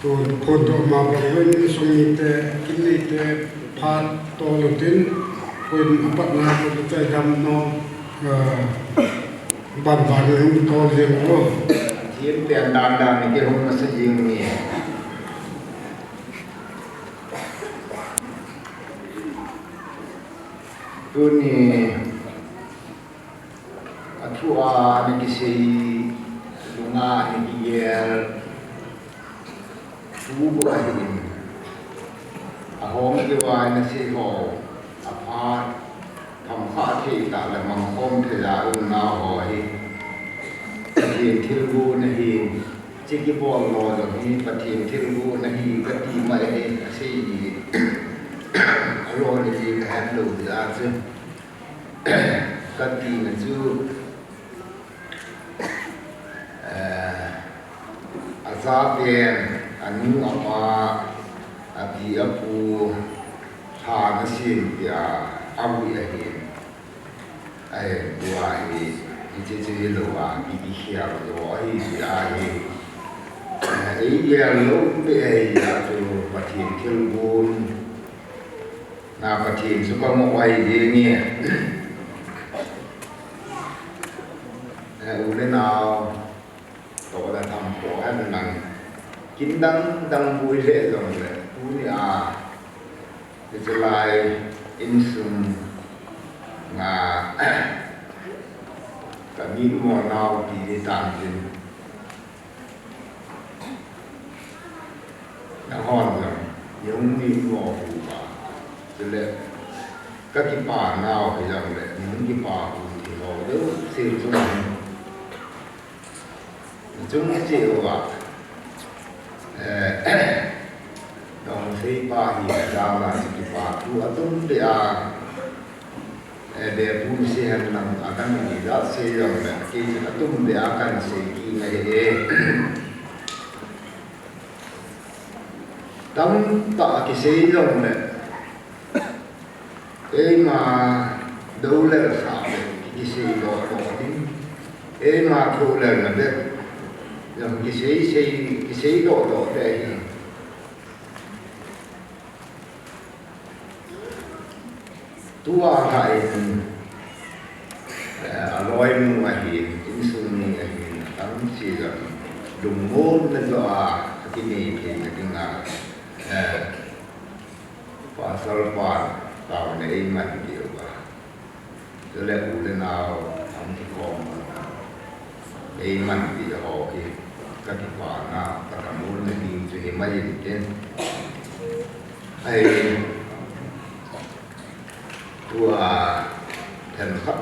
tuần côn đồ mà bằng bên sông nhị tê kinh nhị tê phát to lụt tin quên bắt na của tụi jam nó bàn bàn người to riêng đó Thiên tiền đàn đàn cái hôm nó sẽ riêng nhỉ tu ni atua ni kisi lunga ni yer tu bu ai ni a hom ke wa na si ho a pha tham kha thi ta la mang hom the ya un na ho hi Pathian thil bu na hi chi ki bol lo lo hi pathian thil bu na hi ka ti ma he si alo ni ji ka han lu ya chu ka ti na chu za tiền anu apa abi apu ha na sin ya abu ya hi ai bua hi ji lo wa bi hia lo hi ya hi ai ya lo be ai ya tu pathian thil bun na pathian su ko mo ai ji ni u le nào tổ là thầm khổ hay là nặng kín đắng vui lệ rồi lệ vui thì sẽ lại in sung ngà cả nghìn mùa nào thì đi tạm thì nó hòn rồi giống như mùa phủ bà cho nên các cái bà nào thì rằng lệ những cái bà thì họ đỡ xịu xuống chúng chịu à đồng khi ba hiện ra là chỉ ba thu ở tung địa để buôn xe hàng năm akan mengidat xe yang khi ở tung địa akan xe kỳ này tấm tạ cái xe yang này mà đâu là sao cái xe đó tính mà thu là biết rằng cái sĩ độ đây tua lại loài mua hiện chính xuân này hiện tấm chỉ là đùng môn nên là cái này thì cái ngà và sau đó tàu này mình kiểu cho nên u lên nào không thì còn ai mình thì họ thì các cái khoản nào các cái môn này thì chỉ hiện mấy gì trên ai tua thần khắp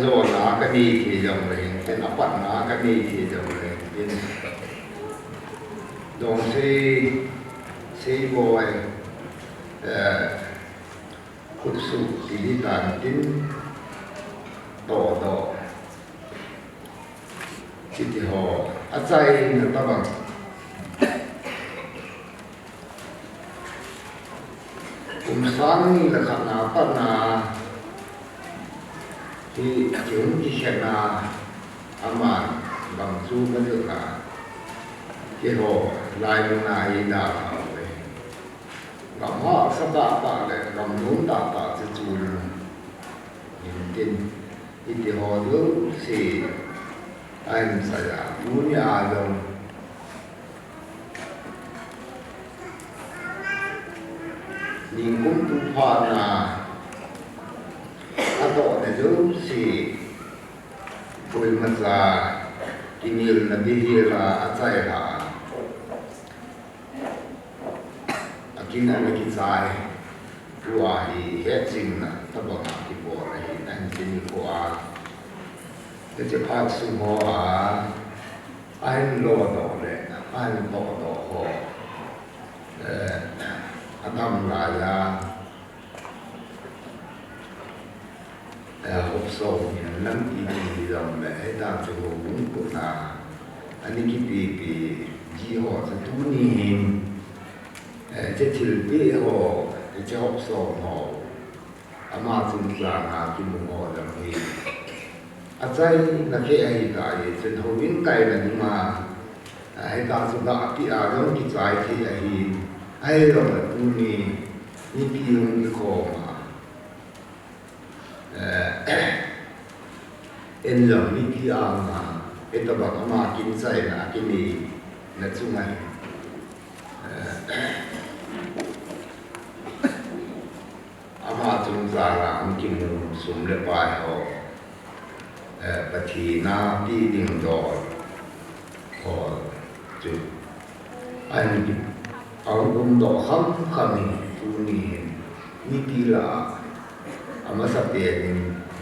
rồi nó cái gì thì dòng này cái nó bắt nó cái gì thì dòng này trên dòng si boy cút sụt thì đi tàn tính tổ thì họ ở đây người ta bằng cùng sáng là khả nào ta là thì chúng chỉ xem là mà bằng du cái được là cái họ lại một ngày đã về gặp họ sắp đã tạ để gặp đúng đã tạ cho chú nhìn tin thì họ hướng thì anh saya punya adam lingkup tufana atau itu si boleh masa ini lebih lah saya lah akhirnya kita dua hari heading lah tabang kita boleh nanti ni kuat cái chỉ phát sinh hoa anh lo đó đấy anh to đó họ anh làm lại là hộp sầu những năm đi làm lễ ta cho cũng của ta anh ấy bị gì họ sẽ tu niệm cái thil bị họ cái hộp sầu họ ama chúng ta là cái mồm họ làm gì ở đây là cái ai cả thì hầu những cái là nhưng mà ai ta su da pi a ro ki chai thi a hi ai ro ma tu ni pi hung ni kho ma en lo ni pi a ma eta ba ma kin sai na ki ni na chu ngai ama chung za la am kim sum le pa ho pa thi na pi ding do ho chu ai niเอาลมดอกคำคำนี้ทูนี่นี่ปีละอามาสับเตียน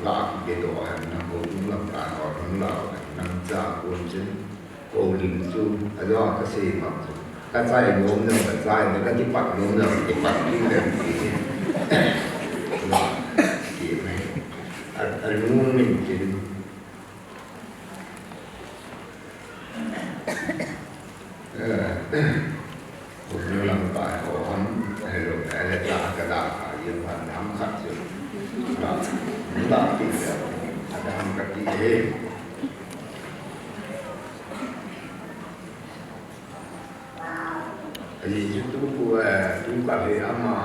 ลากิเกดอหันนังโกดุลำตาออกทั้งเรานังจากคนจึงโอลิมจูอาจารย์ก็เสียมาจูกระจายโน้มเนื้อกระจายแล้วก็ที่ปัดโน้มเนื้อที่ปัดที่เดิมที่ลาเกี่ยวไหมอันนู้นนี่จริงผมเรื่องตายของผมให้เราแต่ละกระดาษยังพันทำขัดอยู่ครับตาติดแล้วอาจจะทำกับที่เองไอ้ชุดตัวผู้ทุกการเรียนมา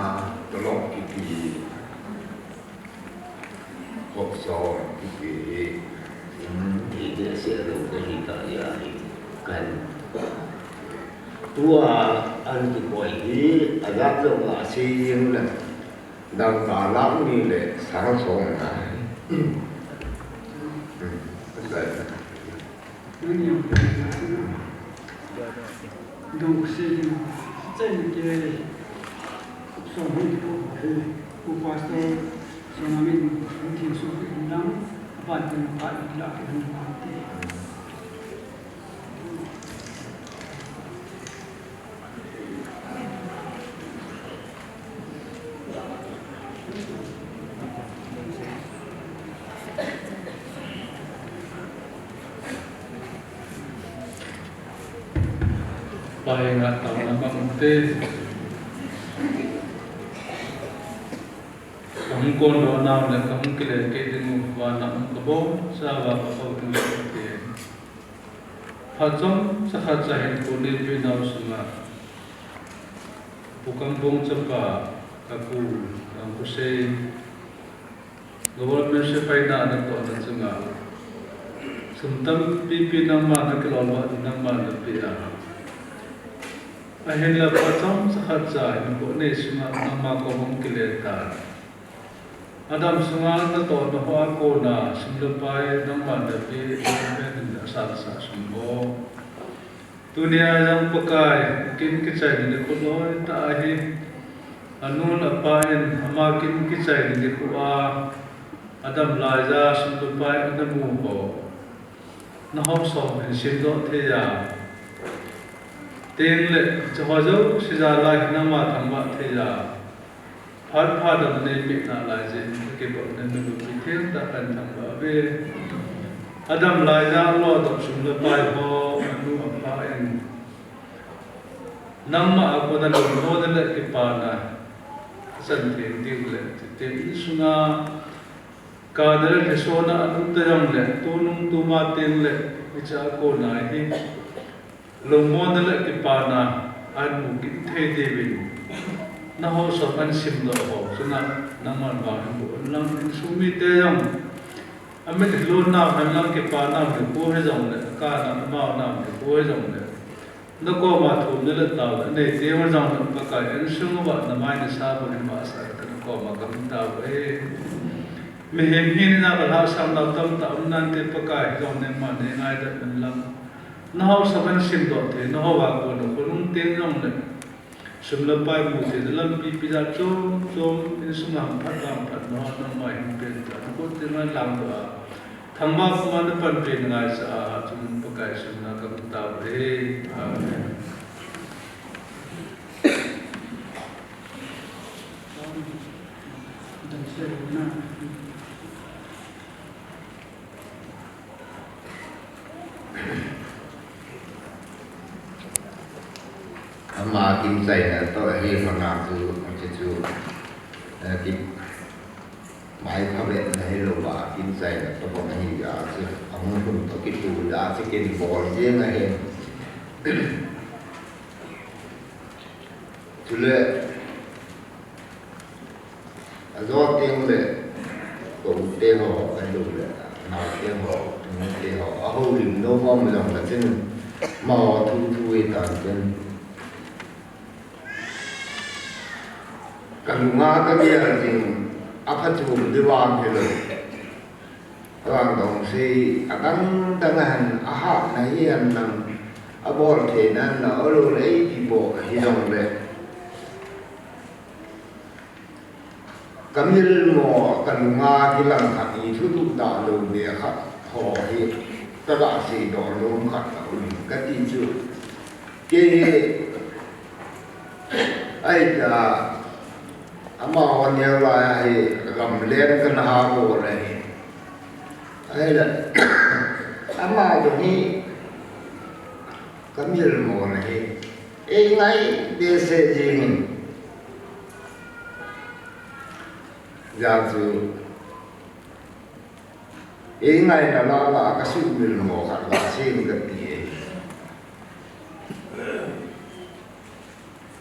ตลอดกี่ปี62กี่ปีที่เดี๋ยวเสียลงไปที่ตายากันตัวอันที่ป่วยนี้อาจารย์ต้องอาศัยยังเลยดังตาล้ำนี่เลยสารสงนะdonc c'est celle qui est son pour passer son ami qui est sur le nom pas de la Baik atau nama mute kamu kono na le kamu kile ke dingu wa na kabo sa wa ko tu te phajom sa khacha hen ko ni pi na suma bukang bong chapa kaku ang kuse government se pai na na to na chunga sumtam pi na ma na ke lo na ma na pi a ahin la patam sa khatsa in ko ne suma nama ko hom kileta adam sunga na to no ha ko na sumlapai nang man da bi ben da sa sumbo dunia yang pakai kin kicai ni ko loi ta hi anun apain amakin kicai ni ko a adam laja sumlapai anamu ko na hom som en sindo the ya tên lệ cho họ dấu sẽ ra lại năm mà thằng bạn thì là phát động nên bị nạn lại gì cái bộ nên mình được thiết đã cần thằng bạn về Adam lại ra lo tập trung là bài ho anh nu apa anh năm mà có đã được mua đến lại cái bàn này sân thiện tiêu lệ tiền ít suna cả đời thì số na anh tu rằng lệ tu nung tu ma tiền lệ cái cha cô này thì lồng môn đó là cái bà na anh muốn cái thế gì vậy nó họ sợ anh sim đó họ cho nên năm mà bảo anh muốn làm sumi thế rằng anh mới luôn nào anh làm cái bà nào thì cô hay dòng đấy cả năm nào thì cô hay dòng đấy nó có mà thùng đó là tàu này thế mà dòng nó cả anh sung bạn năm mai nó sao mà mà sao nó có mà cầm tàu ấy mình hình như là cái họ sang đầu tâm tàu nên thì bác cái dòng này mà này ngay đó mình làm nó hao saban sim do thế nó hao vào của nó cũng tiếng rong đấy sum lập bài mù thế làm pi ra chôm in sum làm phát nó mày hình biến nó có tiếng nói làm được thằng ba cũng ăn phần biến ngay sa chúng bậc cái sum nó cầm tàu đấy mà kinh dày là tôi hay phần nào chú chú cái máy thao luyện hay là bà kinh dày là tôi còn hay giả chứ ông không có cái tủ đã chứ cái bò riêng này chú lệ do tiếng lệ cũng tiếng họ cái đủ lệ nào tiếng họ tiếng họ ở hậu đình đâu có một dòng là trên mò thu thu ấy tàn chân cần ngã cái gì là gì áp phát chụp đi vào cái lời vàng đồng si đang đang hành hạ này anh đang ở bộ thì nên là ở đâu lấy thì bộ thì đồng đấy kami mo kan nga hilang khat I thu thu da lo de khat ho hi ta da si do lo khat un ka ti chu ke ai da ama wan ya la hi ram len kan ha bo re ai la ama do ni kami mo na hi e ngai de se jing gia chủ ý ngày là cái sự mình ngộ hẳn là xin cái gì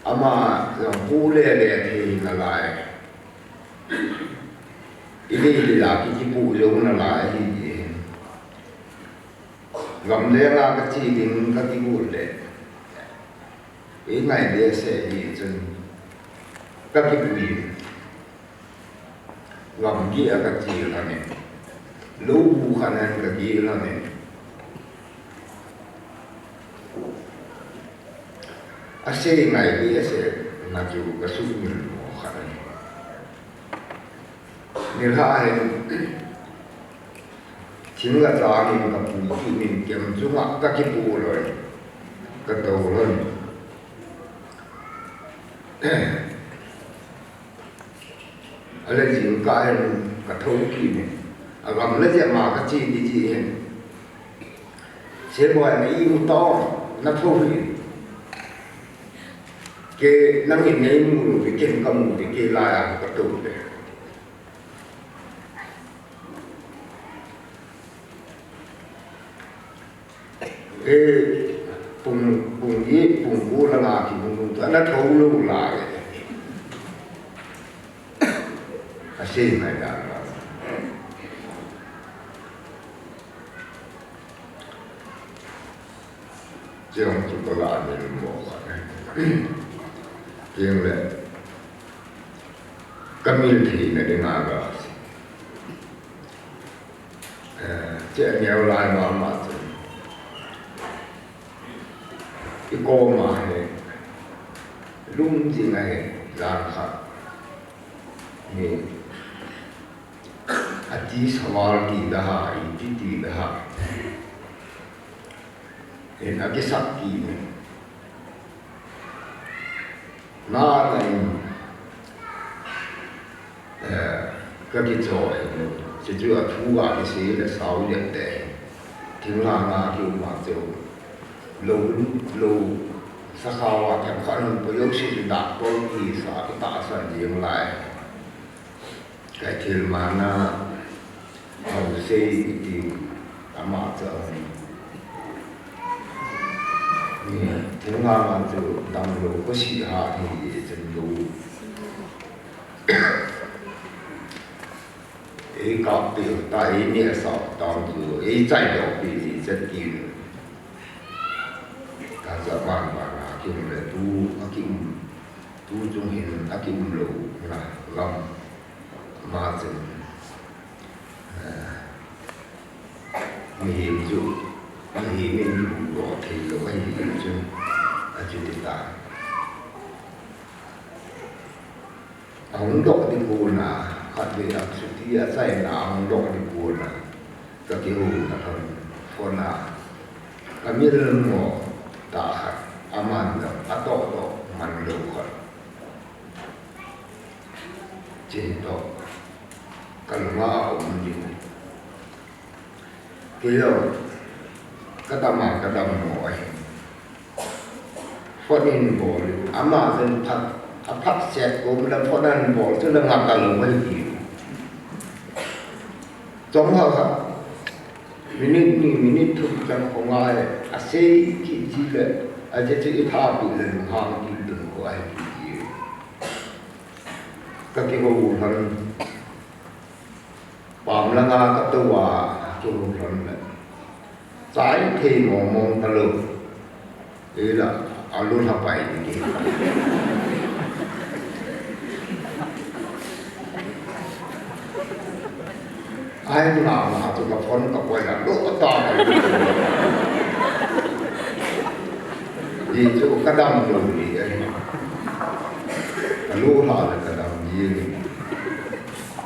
ama dòng cú lê thì là lại ý đi là cái chi phụ giống là lại thì gì gầm lê là cái chi đến cái cú lê ý ngày lê sẽ gì chân các cái gì gam gi aga chi la ne lo bu khanan ga gi la ne ase ngai bi ase na ju ga su mi mo khanan ne ha he chin ga ta ni ga pu ki min kem chu ma ka ki pu lo ka to loอะไรจริงก็ให้กระทบที่เนี่ยอารมณ์แล้วจะมาก็จีดีจีเห็นเชื่อว่าในยิ่งต้องนับพวกนี้เกนั่งในมือไปเก็บกำมือไปเกลายกระตุกเลยปุ่งยี่ปุ่งกูละนาที่ปุ่งตัวนั้นเขาลูกลายAsin mai dah. Jangan cuba lah ni mau. Jangan le. Kami thì này dengan apa? Jangan nhiều lại mà cái cô mà lung gì này làm khác. Ni ati sawal ki daha iti daha en ake sakki ne na nai ka ki cho che ju a thu ga ni se le sau le te thing la na ki ma cho lo sa khawa ka khan po yo si da ko ki sa ta san jing lai cái thiền mà na hầu xây thì ama cho tiếng nga mà cho đam lô có sĩ hạ thì chân lô ấy gặp biểu tại nghĩa sao đam lô ấy chạy đầu bị chân kim taจะบ้านบ้านkimเลยtu trung hiện kim lô là lâm mà chân mình dụ mình dụ rõ thì lúc ấy mình dụ chứ đi ta ông độ đi buồn à khát về đặc sự thì sai là ông độ đi buồn à các cái hồn là không còn là kami dalam mo tahan aman atau manlukan cinta kalau menjadi kilo kadama moi fonin bol ama sen pat set gom la fonan bol tu la ngap kalau mai ki trong ha minute ni minute thuk kan ko ngai a sei ki ji le a je che tha pi le hang ki dum ko ai ki ka ki ho han pam la nga ka to wa chu han le sai thi mong mong ta lu e la a lu tha pai ni ai nào mà tụi nó phun tập quay là đốt cái to này vì chỗ cái đầm rồi thì ấy lúa họ là cái đầm gì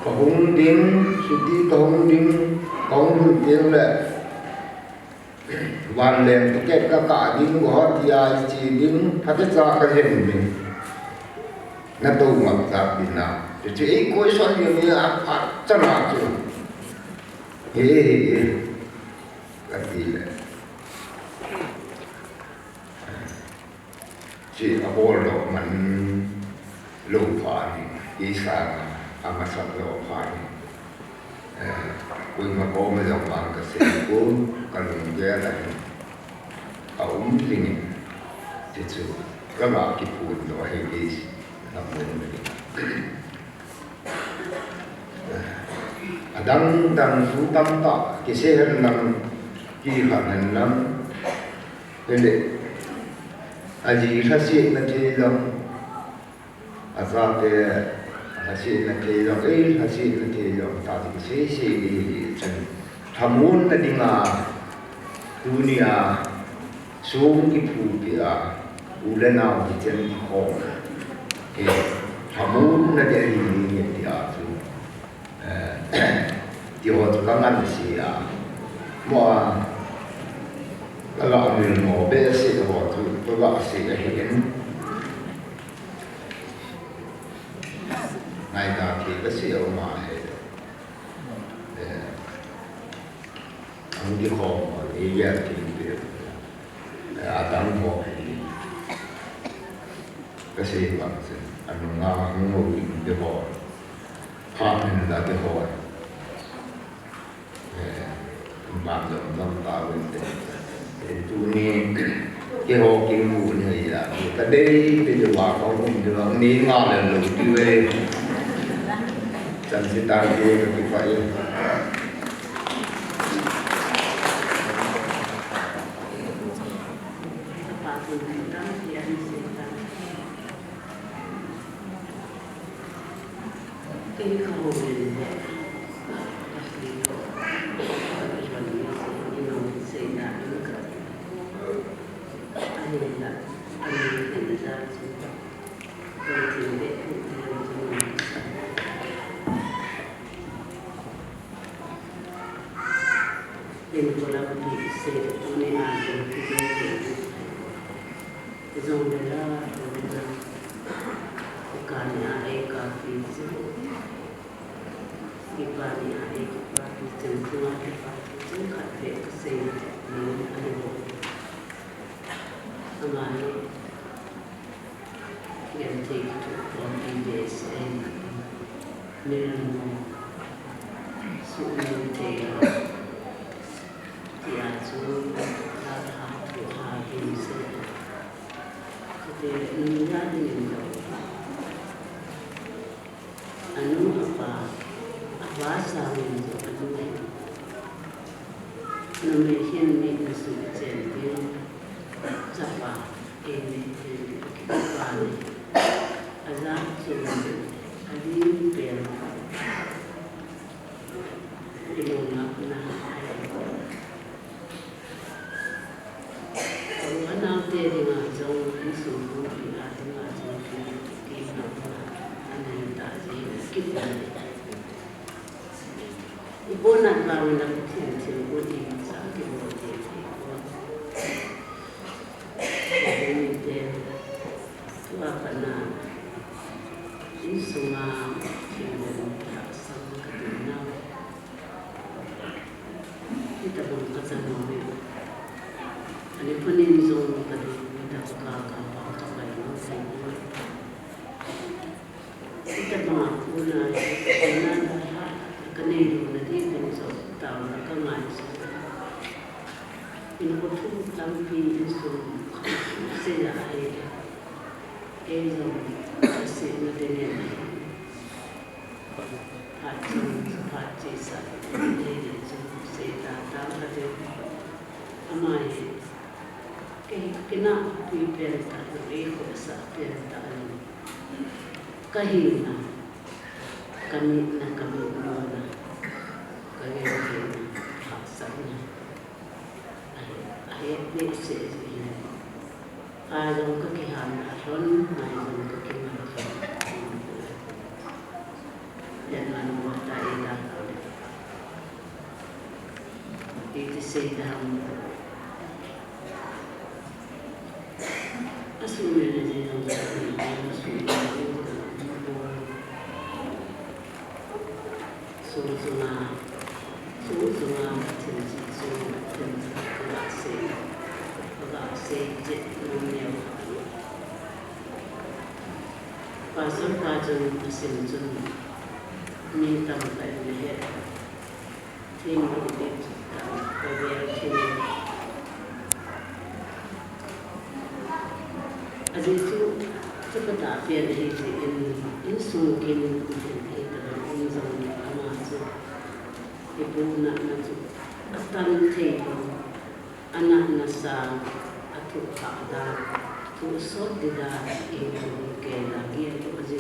có hung tiếng suy đi có hung tiếng có hung tiếng là van lên cái cả tiếng của họ thì ai chỉ tiếng phát ra cái gì mình nó đâu mà ra bên nào thì chỉ coi xoay như thế chân nào chứ cái gì là chỉ là bộ đồ mình lục phản ý sang mà sắp lục phản quên mà có mấy dòng bằng cái xe cuốn cái lùng ghé lại ống linh thì chú các bạn kịp buồn đó hay đi làm mình đăng đăng phú tâm ta cái xe hình năng kỳ khả hình năng nên để gì phát hiện là thế lòng ra cái phát hiện là thế lòng ấy phát hiện là thế lòng ta thì sẽ đi chân tham muốn là đi ngà dunia xuống cái phù bia ulen nào thì chân khó thì tham muốn là để gì thì thì họ có ngăn gì mà các bạn mình ngồi bên sẽ họ các bạn sẽ hiện ngày cả thì cái sự mà ông đi họ mà đi ra thì việc đang họ cái sự mà anh ngang ngồi đi họ phạm mình là đi họ bạn rộng tâm tạo lên để tu niệm cái hồ kim mù này là cái đây thì được bảo có cùng được ní ngon là lục tiêu về chẳng sẽ tạo cái phải in ko thu lam pi in su se la e zo se na de ne Pati sa de se ta ta de amai ke na pi pen ta e ko sa pen ta kahina kami na kaya sa na ay ne se ayong kakihan ron ayong kakihan dan manuwa tayo dapat itu sedang asuhin na din ang susunga pag-aasay jet ng pasang pajang asin ni tam kai ne tin ko de ta ko de tin aje tu seperti pian he in su kin he ta in zon ama su ibu na tu atan te anak nasa atu ada tu so de da e ke lagi tu aje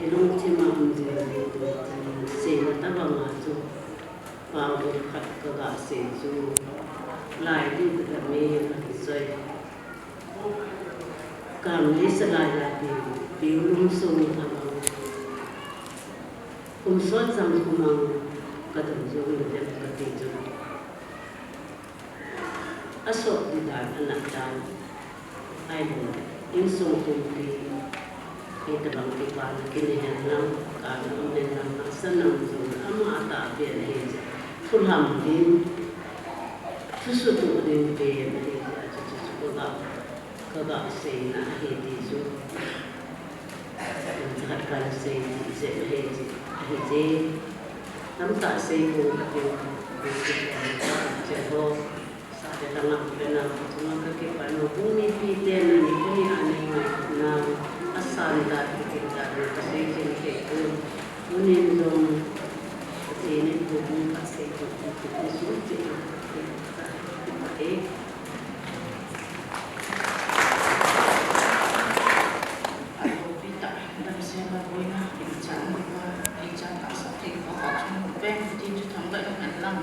elong tema unje se na tabanga chu pa bo khat ka ga se chu lai di ka me sai kam ni sa lai la bi lum so ta ma kum so jam kuma ka dum jo ni de ka ti chu aso di da anak dan ai bo in so ko ti kita bang kita kini hendak kalau hendak senang tu, ama tak biar heja. Fulham din, sesuatu din biar heja. Kalau saya nak heja tu, jangan kalau saya heja, nam tak saya pun jadi saya tengah benar cuma kekipan hubungi pilihan ini pun aneh nak asal dari kita dari kita unin dong ini hubung kasih kita suci aku tidak dari siapa pun nak bicara asal kita cuma pengen tinju tambah dengan lam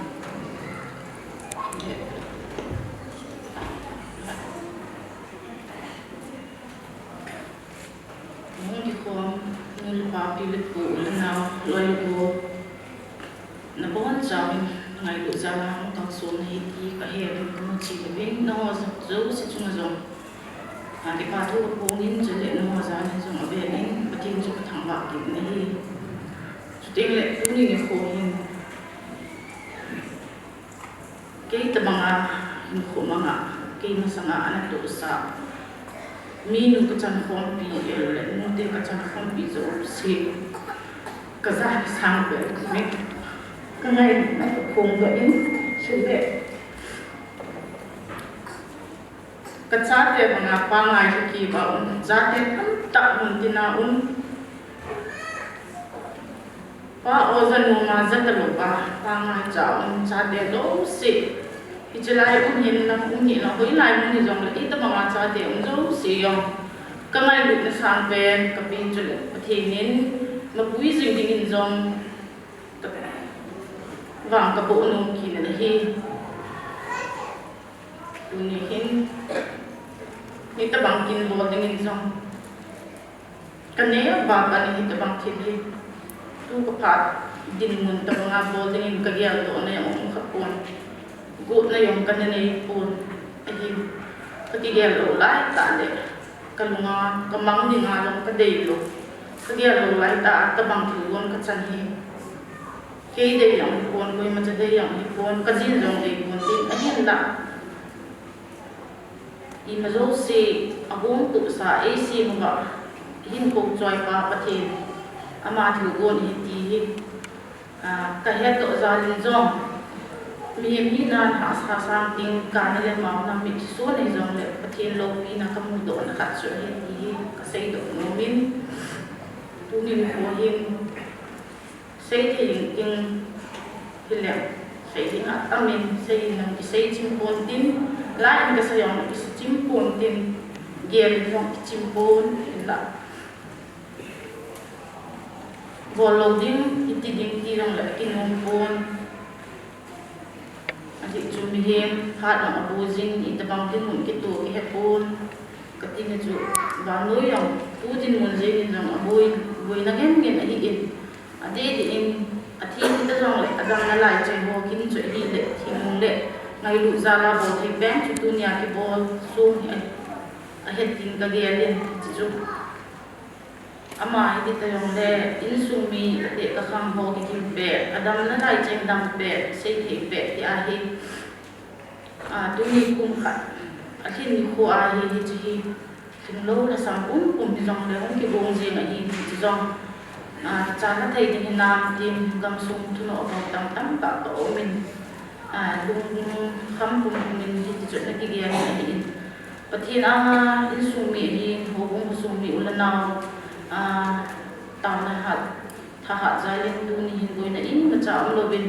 Pilih ko na loy ko na bon jam ngai ko jam ta so na hiti ka he ko chi ko bin no zo si chung zo ha ke pa thu ko ngin je le no za ni zo ma be ni ba tin ju ka thang ba ki ni chu te le tu ni ko hin ke ta manga hin ko manga ke na sanga ana to sa minu ka chan khom pi le no te ka chan khom pi zo si ka za sang be me ka ngai na ko khom ga in su be ka cha te nga pa ngai ki ba za te tam ta mun ti na pa o zan mo ma za ta lo ba pa ngai cha cha te lo si Icilai hin na ni na hoi lai mun ni jong la ita ma cha te zo si yong ka ngai lu na sang pen ka pin chu le pathe nin ma pui jing ding in jong wang ka bo no ki na hi tu ni hin ni ta bang kin bo ding in jong ka ne ba ba ni ta bang thin hi tu ka phat din mun ta nga bo ding in ka ya to ne ong kha pon gut na yung kanina pun ay kagigelo lai ta de kalunga kamang ni nga long kadelo kagigelo lai ta tabang tuon ka chan hi ke de yang pon ko ma de yang pon ka jin jong de pon tin ahin la i ma zo si abong tu sa ac mo ba hin ko choi pa pathin ama thu gon hi ti ka he to za lin jong mi na ha sa sang ting ka le ma na mi so ne jong le pathian lo mi na ka mu do na khat chu hi ka sei do no min tu ni ko hin sei thi king hile sei thi na amin sei na ki sei chim pon tin la in ka sayong ki chim pon tin gel jong chim pon la bolo din iti din ti lang la kinong pon ati chumihim hat ang abuzin itabang din mun kitu ki hepon katina ju banoy ang tudin mun jin ang abuy buy na gen gen ahi in ade di in ati kita jong le adang na lai chai ho kin chu hi le thing le ngai lu za la bo thik bang chu tunya ki bol su ni a het tin ka ge len chi chu ama iti tayong le in sumi ate ka kham ho ki kim pe adam na lai chai dam pe sei thi pe ti a hi tu ni kum khat a hin ni ko a hi hi chi thing lo na sam kum ti jong le hong ki bong je na hi ti jong cha na thei ti nam tim gam sum tu no ba tam tam ta to min lung kham kum min hi ti chu na ki ge ni in pathin in sumi hi ho bong sumi ulanaw tao na hat tha hat zai len tu ni hin goi na in ka cha am lo bin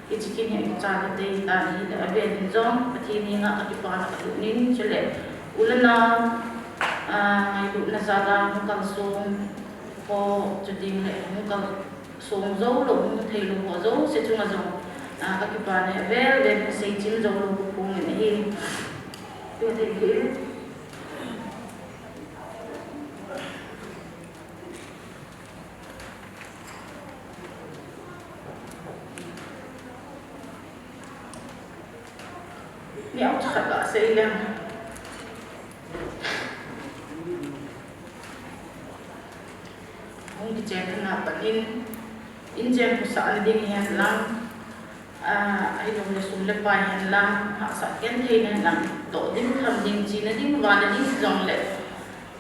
ki chikin he cha na te ta ni da ben hin jong pathi ni nga ati pa na tu nin chele ulana ngai lu na za da kal song ko chuting le kal song zo lo mu thei lo ho zo se chunga zo ka ki pa ne vel den se chim zo lo ko pung ni hin tu te ki ni au cha ka sei lem hong di chen na pa in chen ku sa ding hen lang ai dong le sum le pai hen lang ha sa ken thei na lang to ding tham ding chi na ding wa na ding jong le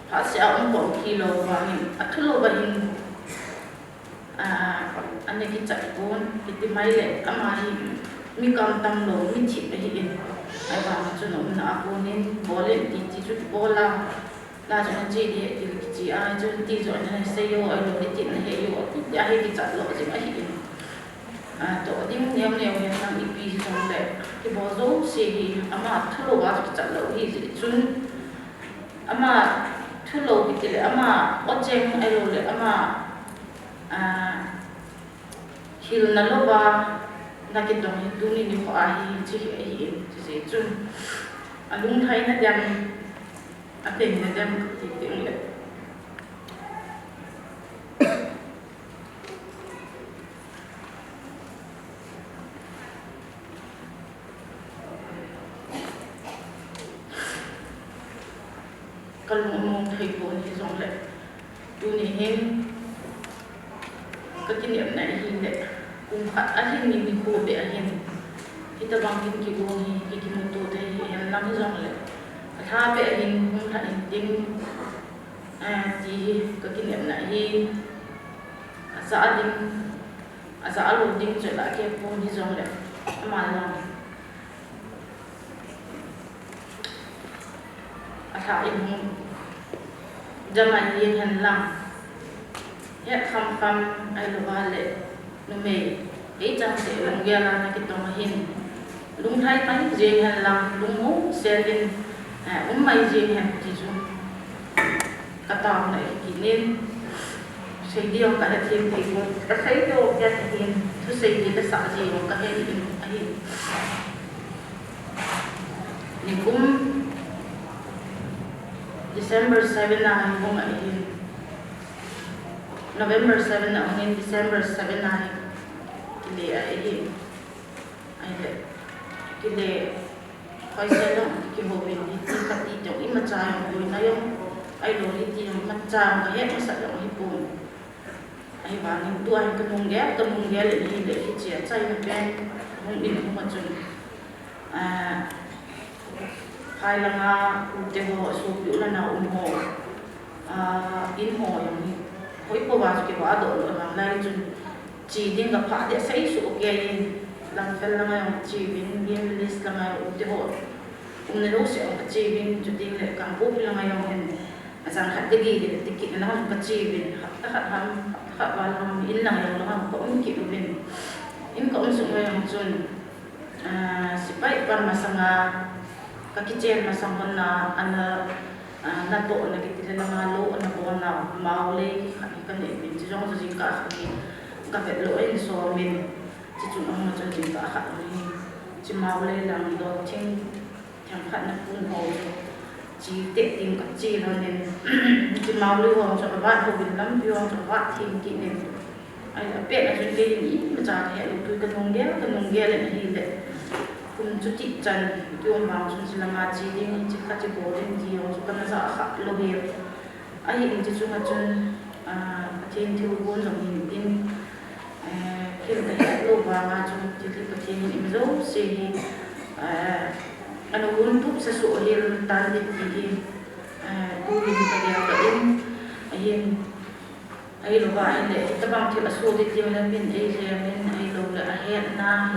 ha sia on ko kilo wa ni athulo ba hin ane ki chai bon ki mai le ama hi mi kam tam lo mi chi pe hi in ai ba chu no na ko nin bolen ti chu bola la chu ji di ti ji a chu ti zo na se yo ai lo ti na he yo ti ya he ki chat lo ji ma hi in to ding nyam ne we na i pi so le ki bo zo se hi ama thu lo wa ki chat lo hi ji chun ama thu lo ki ti le ama o chen ai lo le ama hil na lo ba na ki dong hi tu ni ko a hi chi hi chi se chun alung thai na jam a ten na jam ti ti le kalung mong thai ko ni song le tu ni hen ka kiniam na hi le kung khat ahin ni ko be ahin kita bangkin ki go ni ki mo to te hen lam jong le tha be ahin kung khat in ting ji ka kiniam na hi asa alo ding che la ke po ni jong le ama la asa in jamai yin hen lam ya kham ai lo ba le no me ei chang se long ya la na ki tong hin lung thai pai je han lam lung mo se din mai je han ti chu ka ta na ki nen se dio ka da thiên thì ko ka sai do ya tin tu se di ta sa ji ko ka he in ai ni kum December 7 na hong ai November 7 na hong December 7 na kile ai le kile khai se lo ki ho ben ni ti ka ti jong i ma cha ko na yo ai lo ni ti ma cha ma he ma sa lo hi pu ai ba ni tu ai ka mong ge le ni le ki chia chai na ben hong in hong ma chun khai la nga u te ho so pi la na ho in ho yang ni hoi po ba ki ba do lo lang lai chun chỉ đến gặp phải để xây số kia lang fel lang ayong achieving game list lang ayong utiho umnero siya achieving juting le kampo lang ayong hen asang hadigi tikit na lang achieving hat walang ilang ayong lang ko umki ubin in ko umsung ayong chun sipai par masanga kakicen masang na ana nato na kitila na malo na ko na maule kan ibin jong so jingka kapet lo in so min ci chun ang chun jingka khat ni ci maule lang do ting thang khat na pun ho ci te ting ka ci lo nen ci maule ho so ba ho bin lam pi ho so ba ting ki nen ai la pe na chun ke ni ma cha he lu tu ka nong ge le ni le kun chu ti chan tu ma chun ci la ma ci ding ci kha ci bo ding ji ho so ka na sa kha lo ge ai in ci chu ma chun thiên thiêu vốn là mình tin khi mà hết lô và trong thì cái thiên im dấu thì anh muốn thúc sẽ sửa hiện tan đi thì tu mình phải điều cái hiện ai lô và anh để các bạn thì là số thì tiêu là mình ai lô là hẹn na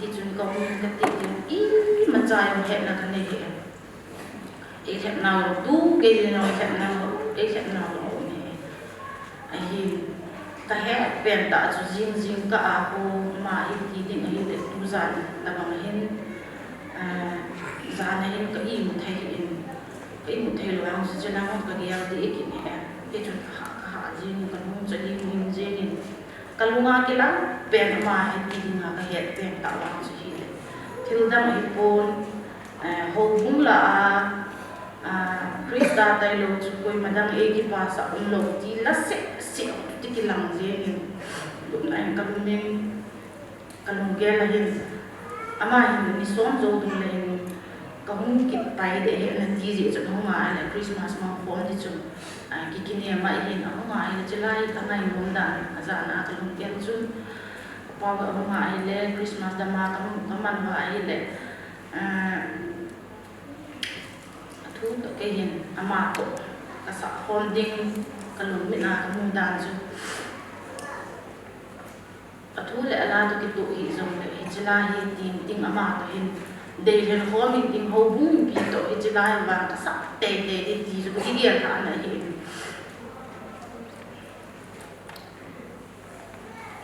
thì chúng có cái tiền ít mà trái mà hẹn là cái này hẹn hẹn nào tu cái gì nào hẹn nào ahi kahe pen ta chu jing ka a ko ma i ding ahi de tu zan ta bang hin zan hin ka i mu thai lo ang se chana mo ka ya de ki ne e chu ha jing ka mu cha ni min je ni kalunga ke la pen ma hi ding ka he pen ta wa chu hi de thil dam hi pon ho bung la Krista tay lo chu koi madang e ki pa sa lo ti la se ti ki lang je ni dum na ka min kalung ge la hin ama hin ni som zo dum le hin ka hum ki pai de he na ti ji chu ma ala Christmas ma form ti chu ki ki ne ma hin ma ai che lai ka ngai nom da za na ka lung ge chu pa ga ma ai le Christmas da ma ka man ma ai le thu cái hiện ama to ka sa holding kalung mina kamu dan chu thu le ala to ki to hi zong le chila hi ting ama to hin de hen ho mi ting ho bu pi to hi chila wa ka sa te ti ju ki dia ka na hi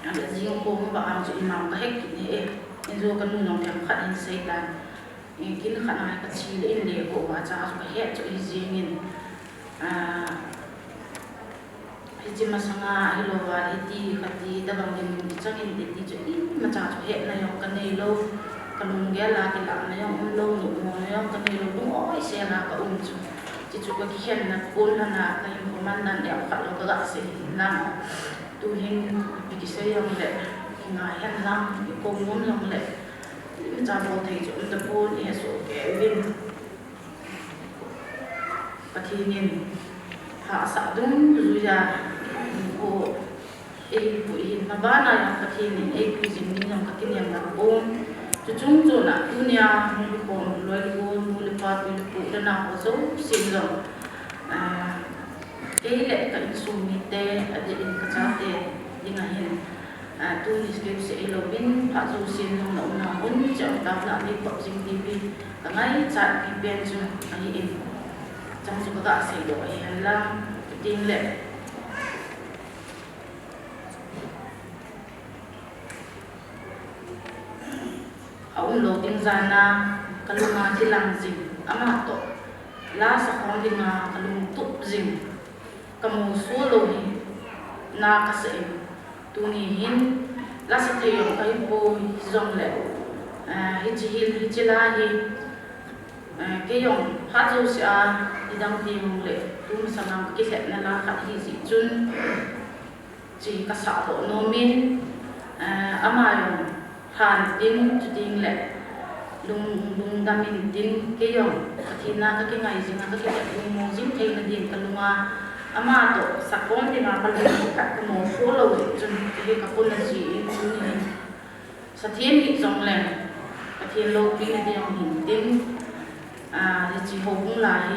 ala jing ko ba am chu imam ka hek ni e en zo kan nu nong tham khat in sei dan in kin khat na ka chi le in le ko wa cha ka he chu i jing in ji masanga ilo wa ti khati da bang lim changin ti chu i ma cha chu he na yo ka nei lo kalung ge la ki la na yo lo no mo yo ka nei lo dum oi se na ka chu chi chu ka ki hen na kun na ka in ko man nan ya khat lo ka ga se na tu hin bi ki se yo le ki na hen na ki ko mon yo le cha bo thei chu ta pon e so ke vin patinin ha sa dum zu ya ko e bu hin na ba na ya patinin e ku jin ni nam ka kin yam na bom chu chung chu na dunia mu ko loi ko mu le pa pi ku da na ko so sin lo e le ka su mi te a de in ka cha te dinga hin tu ni skip se ilo bin pha zu sin lo na un chang ta na ni pop jing tv ka ngai cha ki pen chu ai in trong số các sĩ đội hành lang tin lệ ông lô tiếng già na kalunga thì làm gì ama to lá sa con đi na kalung tụt gì kamu số lô hi na cái gì tu ni hin lá sa thấy ông cái bôi rong lệ hi chi la hi cái dòng hát dâu sẽ đi đăng tìm lệ cũng sang làm cái hệ này là khát hi dị chun chỉ cả xã hội nô min ama dòng hàn tin chú tin lệ lung đam min tin cái dòng thì na cái ngày gì na cái hệ lung mong dính thấy là điểm cái lung ama to sa con thì mà cái lung cả cái mong số lâu chun cái cái con là gì chun này sa thiên bị dòng lệ cái thiên lâu tin là điểm hình tin thì chỉ hồ cũng là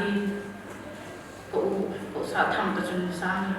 cậu xã thầm của chúng sang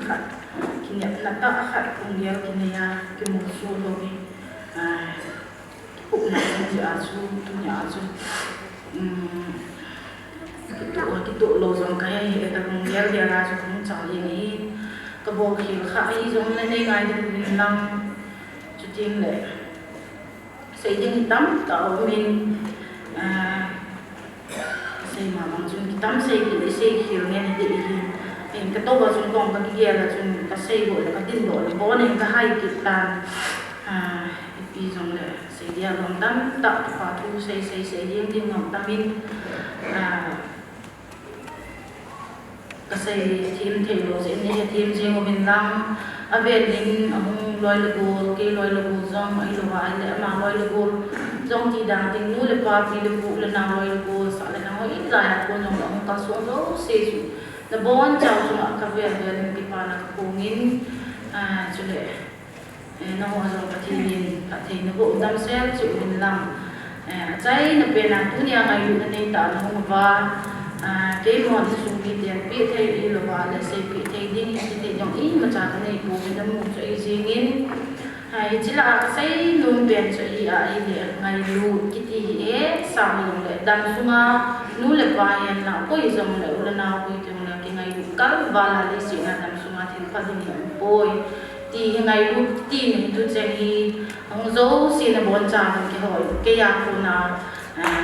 khát kinh nghiệm là ta khát cùng nhau kinh nghiệm cái một số rồi cũng là những cái số tu nhà số cái tụ lô giống cái hệ cái cùng nhau đi ra số cũng chẳng gì này cái bộ khi khai giống này ngay được mình làm cho tiền lệ xây dựng tấm tạo mình xây mà bằng chúng tấm xây thì xây hiểu nghe thì mình cái tô vào chúng còn cái kia là chúng cái xây bộ là cái tin bộ là bố nên cái hai kịch tàn ví dụ là xây đi làm tấm tạo khóa thu xây riêng riêng làm tấm in cái xây thêm thể lộ sẽ nên thêm riêng của mình làm ở bên mình ông loài lục cái loài lục giống ấy là ai là mà loài lục giống thì đang tính nuôi là ba phi lục là nào loài lục sao là nào ít lại là con giống ông ta xuống đó xây dựng là bốn cháu chúng ta các việc bên cái phần là cùng in cho để nó hoa giống cái thì nó bộ tâm xét chịu mình làm trái nó bên là thứ nhà ngày luôn nên tạo nó không và cái món dùng cái tiền biết thay đi là vào là xây bị thay đi thì giống ít mà trả cái này của mình nó muốn cho ý gì nghiên hay chỉ là xây luôn tiền cho ý để ngày lụt cái thì sao mình lại đâm xuống nú là vài nào có gì giống là nào có gì là cái ngày lụt cả và là lịch sử là đâm xuống thì phát hiện bôi thì ngày lụt thì mình tôi chơi ông dâu xin là bốn trăm cái hồi cái nhà cô nào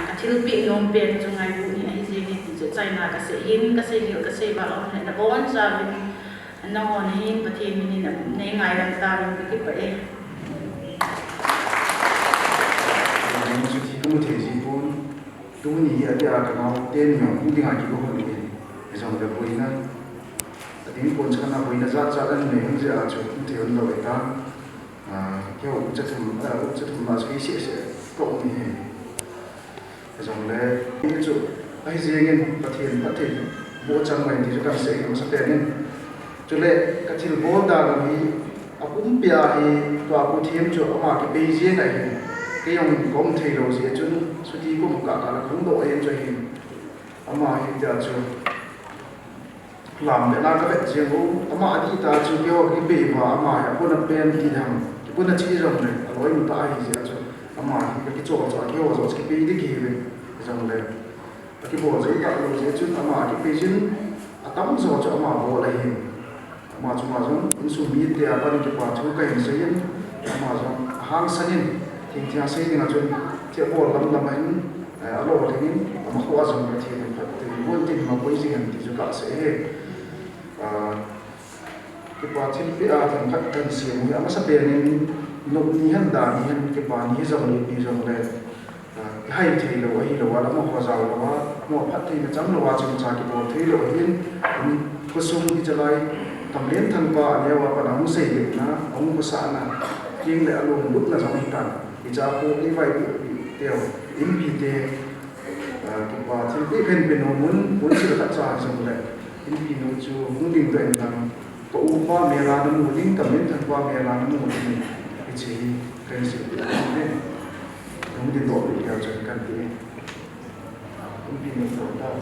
cái thứ bị nông tiền trong ngày lụt này gì thì chạy là cái sẽ in cái sẽ hiểu cái sẽ bảo ông này là bốn trăm nó này bữa thì mình nên ngày làm ta làm cái bể cũng thể gì cũng đúng như vậy à cái nào tên nhỏ cũng đi hàng chỉ có hơn cái cái dòng là bồi na tiếng con chắc là bồi na rất rất là nhiều hơn giờ chỗ cũng thể hơn rồi ta theo cũng chất thùng mà cái sẽ cộng thì cái dòng là cái chỗ cái gì nghe phát triển bộ trang mình thì chúng ta sẽ có sắp đến cho nên cái thứ bốn ta là gì cũng bia thì tòa cũng thêm chỗ mà cái bề dưới này cái ông có một thầy đồ gì chứ suy nghĩ của một cả là không độ em cho hình mà hiện giờ chưa làm để làm cái bệnh riêng cũng mà đi ta chưa kêu cái bề mà quân là bên thì thằng quân là chỉ rồng này nói một ta thì gì chứ mà cái chỗ kêu rồi cái bề đi kỳ về rồng này cái bộ giấy tạo đồ gì chứ mà cái bề chính tắm rồi cho mà bộ này mà chúng ứng dụng miết thì bạn cái quả chú cái hình xây mà chúng hàng xây thì xây thì là chuyện thì bộ làm anh alo thì mà khoa dùng thì vốn thì mà quay gì thì chúng ta sẽ cái quả thì bị thành phát thành siêu thì mà sắp đến nộp ni hắn đàn ni hắn cái quả ni dòng này hay thì là ấy là quá mà khoa giàu là quá mà phát thì nó chẳng là quá chúng ta cái bộ thì là hiện có sung thì cho lại tầm đến thân qua nếu mà ông xây dựng nó ông có xã là riêng lại luôn lúc là trong hình ảnh thì cha cô đi vay tiêu in bị tê thì qua thì biết bên muốn sự phát triển trong này in bị nó chú muốn định tuệ là có qua mẹ là nó muốn định tầm đến thân qua mẹ là nó muốn định cái gì cái sự nên ông định độ bị theo chân căn cứ in bị nó độ đâu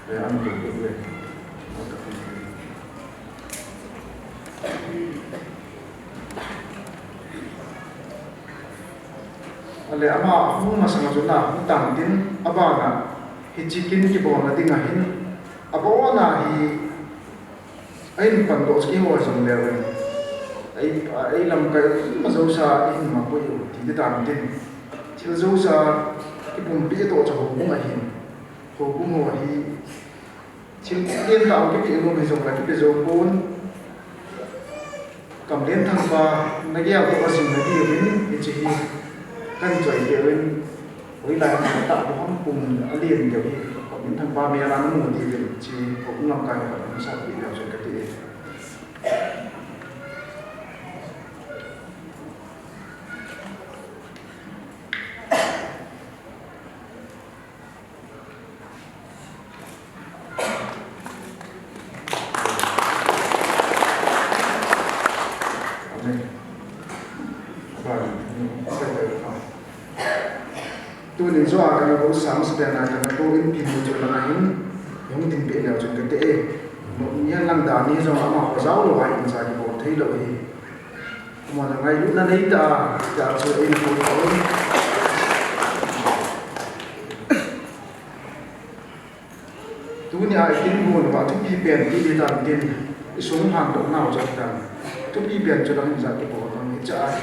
để ăn được về ale ama huma sanga jona tang tin abana hi chicken ki bon na dinga hin abona hi ain pan do ski ho som le ai lam ka ma zo sa in ma ko yu ti de tang tin til zo sa ki bum pi to cha ho bum a hin ho bum ho hi chim liên tạo cái việc luôn mình dùng là cái việc dùng vốn cầm đến thằng ba nó gheo cái quá trình nó đi đến cái chỉ căn chuẩn kiểu bên với lại nó tạo cái hóng cùng liền kiểu như cầm đến thằng ba mẹ làm nó thì chỉ cũng làm cái nó sao bị đào chuẩn cái gì tu nên do cái nó sáng sớm này cái nó in pin cho nó hình những tin bị nào trong cái tệ nó như lăng đàn như trong mà họ giáo rồi anh sai cái bộ thấy rồi mà ngày lúcนั้นấy ta chơi in pin rồi tu nhà tin buồn và tu bị biển đi đi tàn tin xuống hàng độ nào cho tàn tu bị biển cho nó hình dạng cái bộ nó như cha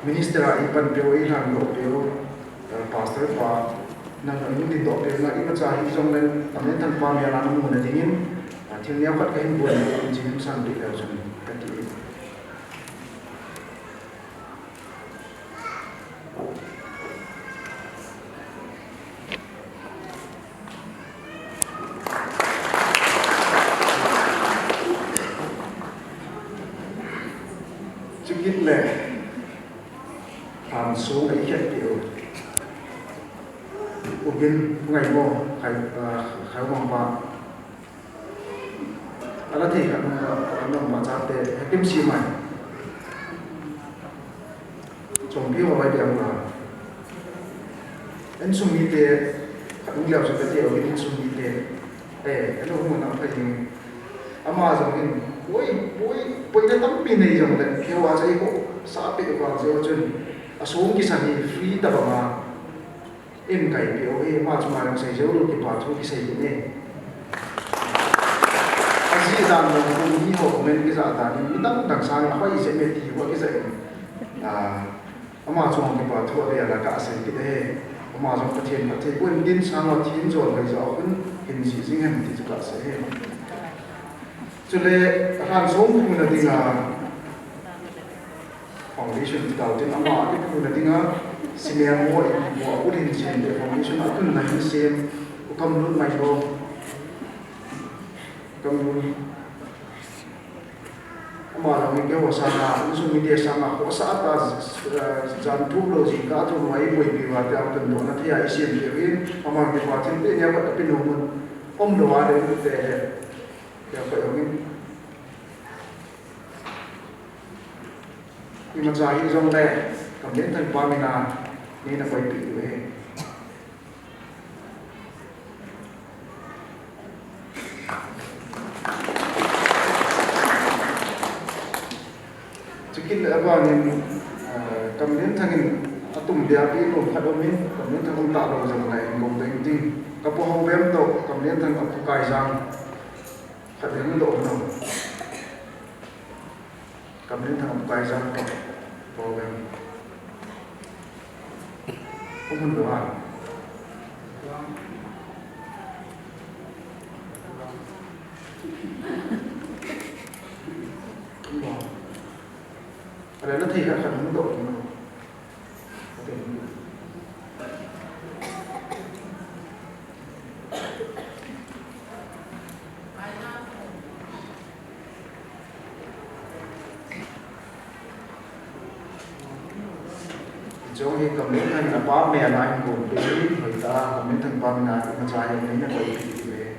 minister ipan pio in hàng độ pio pastor pa nang yung din do pero na iba sa isang len amen tan pa mi ala mo na dingin til niya kat kahin buwan ang jim san di daw sa kati chukit le tham số ấy hiện biểu Ubin ngày mò khai mong ba ala thì nó mà cha tệ kim si mày trong cái hồi điểm là anh sung mi tệ cũng liệu cho cái điều anh sung mi tệ anh nó không làm phải gì ama giống như bôi cái tấm pin này giống như kêu vào cái cổ sao bị vào cái chân số cái sản phẩm free tập mà em cái biểu em mà chúng ta sẽ giấu được cái toàn số cái xây dựng này anh chỉ rằng là không đi học nên cái dạng là những đăng đằng sau là phải sẽ biết gì qua cái dạng mà chúng ta cái toàn số này là cả xây cái này mà chúng ta thiên là thấy quên tin sang là thiên rồi bây giờ vẫn hình gì riêng hình thì chúng ta sẽ cho nên hàng số cũng là tiếng foundation đầu tiên mà cái cũng là tiếng Senior more putting in the formation of the line same come luôn mai đó come luôn mà là mình cái hồ sơ là những số media sang mà hồ sơ ta dàn thu lô gì cả thu mấy buổi bị vào theo từng độ nó thấy ai xem thì biết mà cái quá trình đấy nhau vẫnเป็นหนุ่มông đồ ăn đấyแต่phải ông nhưng mà dài như dòng này cảm đến thành qua mình là nên là quay bị về chứ khi nữa vào nên cảm đến thành tùng đẹp đi cùng phát âm ấy cảm đến thành ông tạo đầu dòng này cùng tình tình các bộ hậu bém tổ cảm đến thành ông phụ cài rằng phát đến độ nào cảm đến thành ông cài rằng tổ bém không được à? Không được. Ở đây nó thì là phần mức độ của nó. Cho khi cầm đến thành là ba mẹ là anh cũng để người ta cầm đến thành ba mẹ là anh trai anh ấy là quay về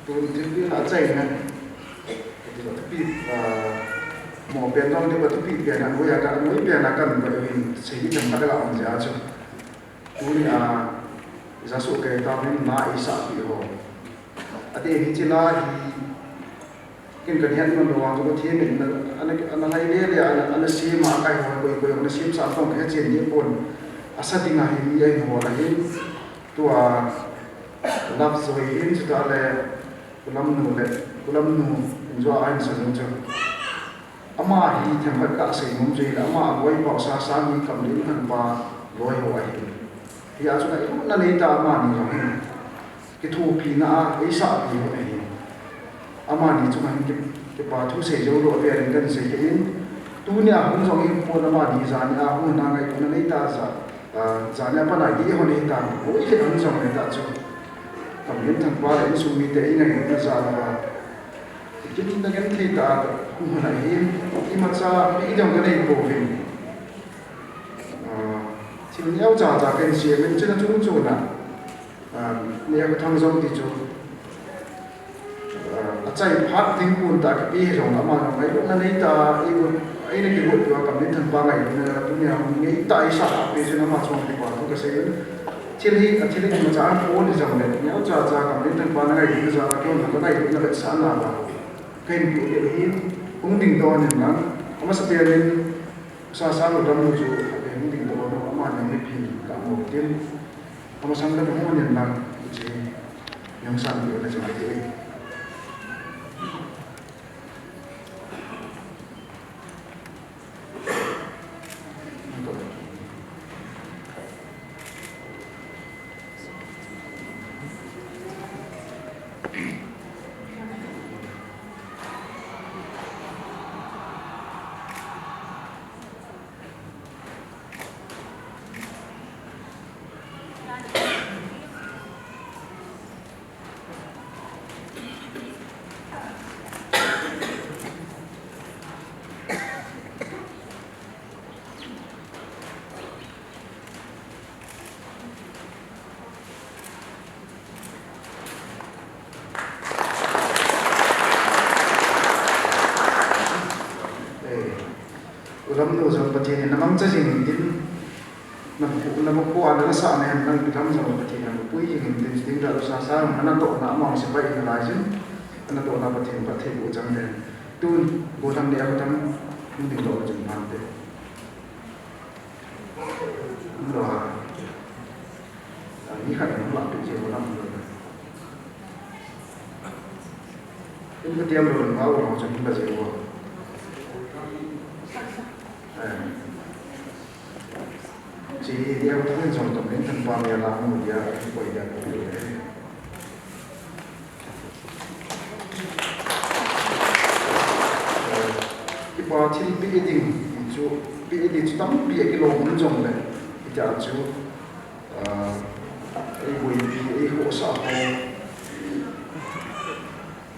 tôi thì là chạy này thì là thúc mỏ biển trong thì là thúc biển là nuôi là cả nuôi biển là cần phải mình sử dụng thành các loại giá cho tôi là giá số cái tao nên mãi sợ bị hồ ở đây thì chỉ là thì cái hiện nó đồ ăn cho thiên mình anh này đây anh xem mà cái hồ quay anh xem sản phẩm cái chuyện như bọn asa tiếng Anh thì anh hồ là cái tua làm rồi in cho ta là làm nụ do anh sử dụng cho ama thì thằng vật cả sử dụng gì là ama quay bảo xa xa như cầm đến thằng ba lôi hồ ấy thì à chúng ta cũng là lấy ta mà đi rồi cái thu phí na ấy sợ gì vậy ama đi chúng ta cái bà thu sẽ dấu độ về đến gần sẽ cái tu nhà cũng giống như một ama đi ra nhà cũng là ngày cũng là lấy ta ra nhà bên này đi họ lấy ta mỗi cái cũng giống lấy ta cho cầm đến thằng qua đến sung mi tế này nó ra là chứ chúng ta cái thì ta cũng là cái mặt ra cái dòng cái này bổ hình thì nhau trả cái gì mình chưa chúng chỗ nào เนี่ยก็ทำจงที่จูอาจารย์พัดทิ้งปูนตากับพี่ส่งละมาหน่อยนั่นนี่ตาไอ้นี่กี่บุตรตัวกับนี่ถึงบางไงเนี่ยตัวเนี่ยนี่ตาไอ้สัตว์พี่ส่งละมาส่งดีกว่าทุกเสียงที่นี่มันจะอ่านโอนที่จังเลยเนี่ยจะกับนี่ถึงบางไงที่จะก็มันก็ได้ที่เราสานละมาเกินอยู่เดี๋ยวนี้อุ้งดิ่งตัวเนี่ยนะเอามาสเปียร์นี่สาเราดำมือจูเองดิ่งตัวเราเอามาอย่างนี้พี่กับหมดเต็มเอามาสั่งแล้วก็มันเนี่ยนะจริงยังสั่งอยู่ในจังหวะที่lắm đồ rồi bật thì nó mong cho gì tin nó một qua nó sợ này nó bị lắm rồi bật thì nó quý gì tin tin ra sao sao nó tổ nó mong sẽ vậy là lại chứ nó tổ nó bật thì bộ chẳng để tuôn bộ thằng đeo thằng không định độ chừng hoàn thế rồi như khách nó làm được chiều lắm rồi chúng cái tiêm rồi báo nó chẳng bao giờ rồi chỉ đeoทั้งสองตัวนี้ทั้งความยาวหมดยาวปล่อยยาวไปเลยที่พอที่ปีดิ่งจูปีดิ่งต้องปีกิโลมันจงเลยจะจูไอ้บุยไอ้หัวสาว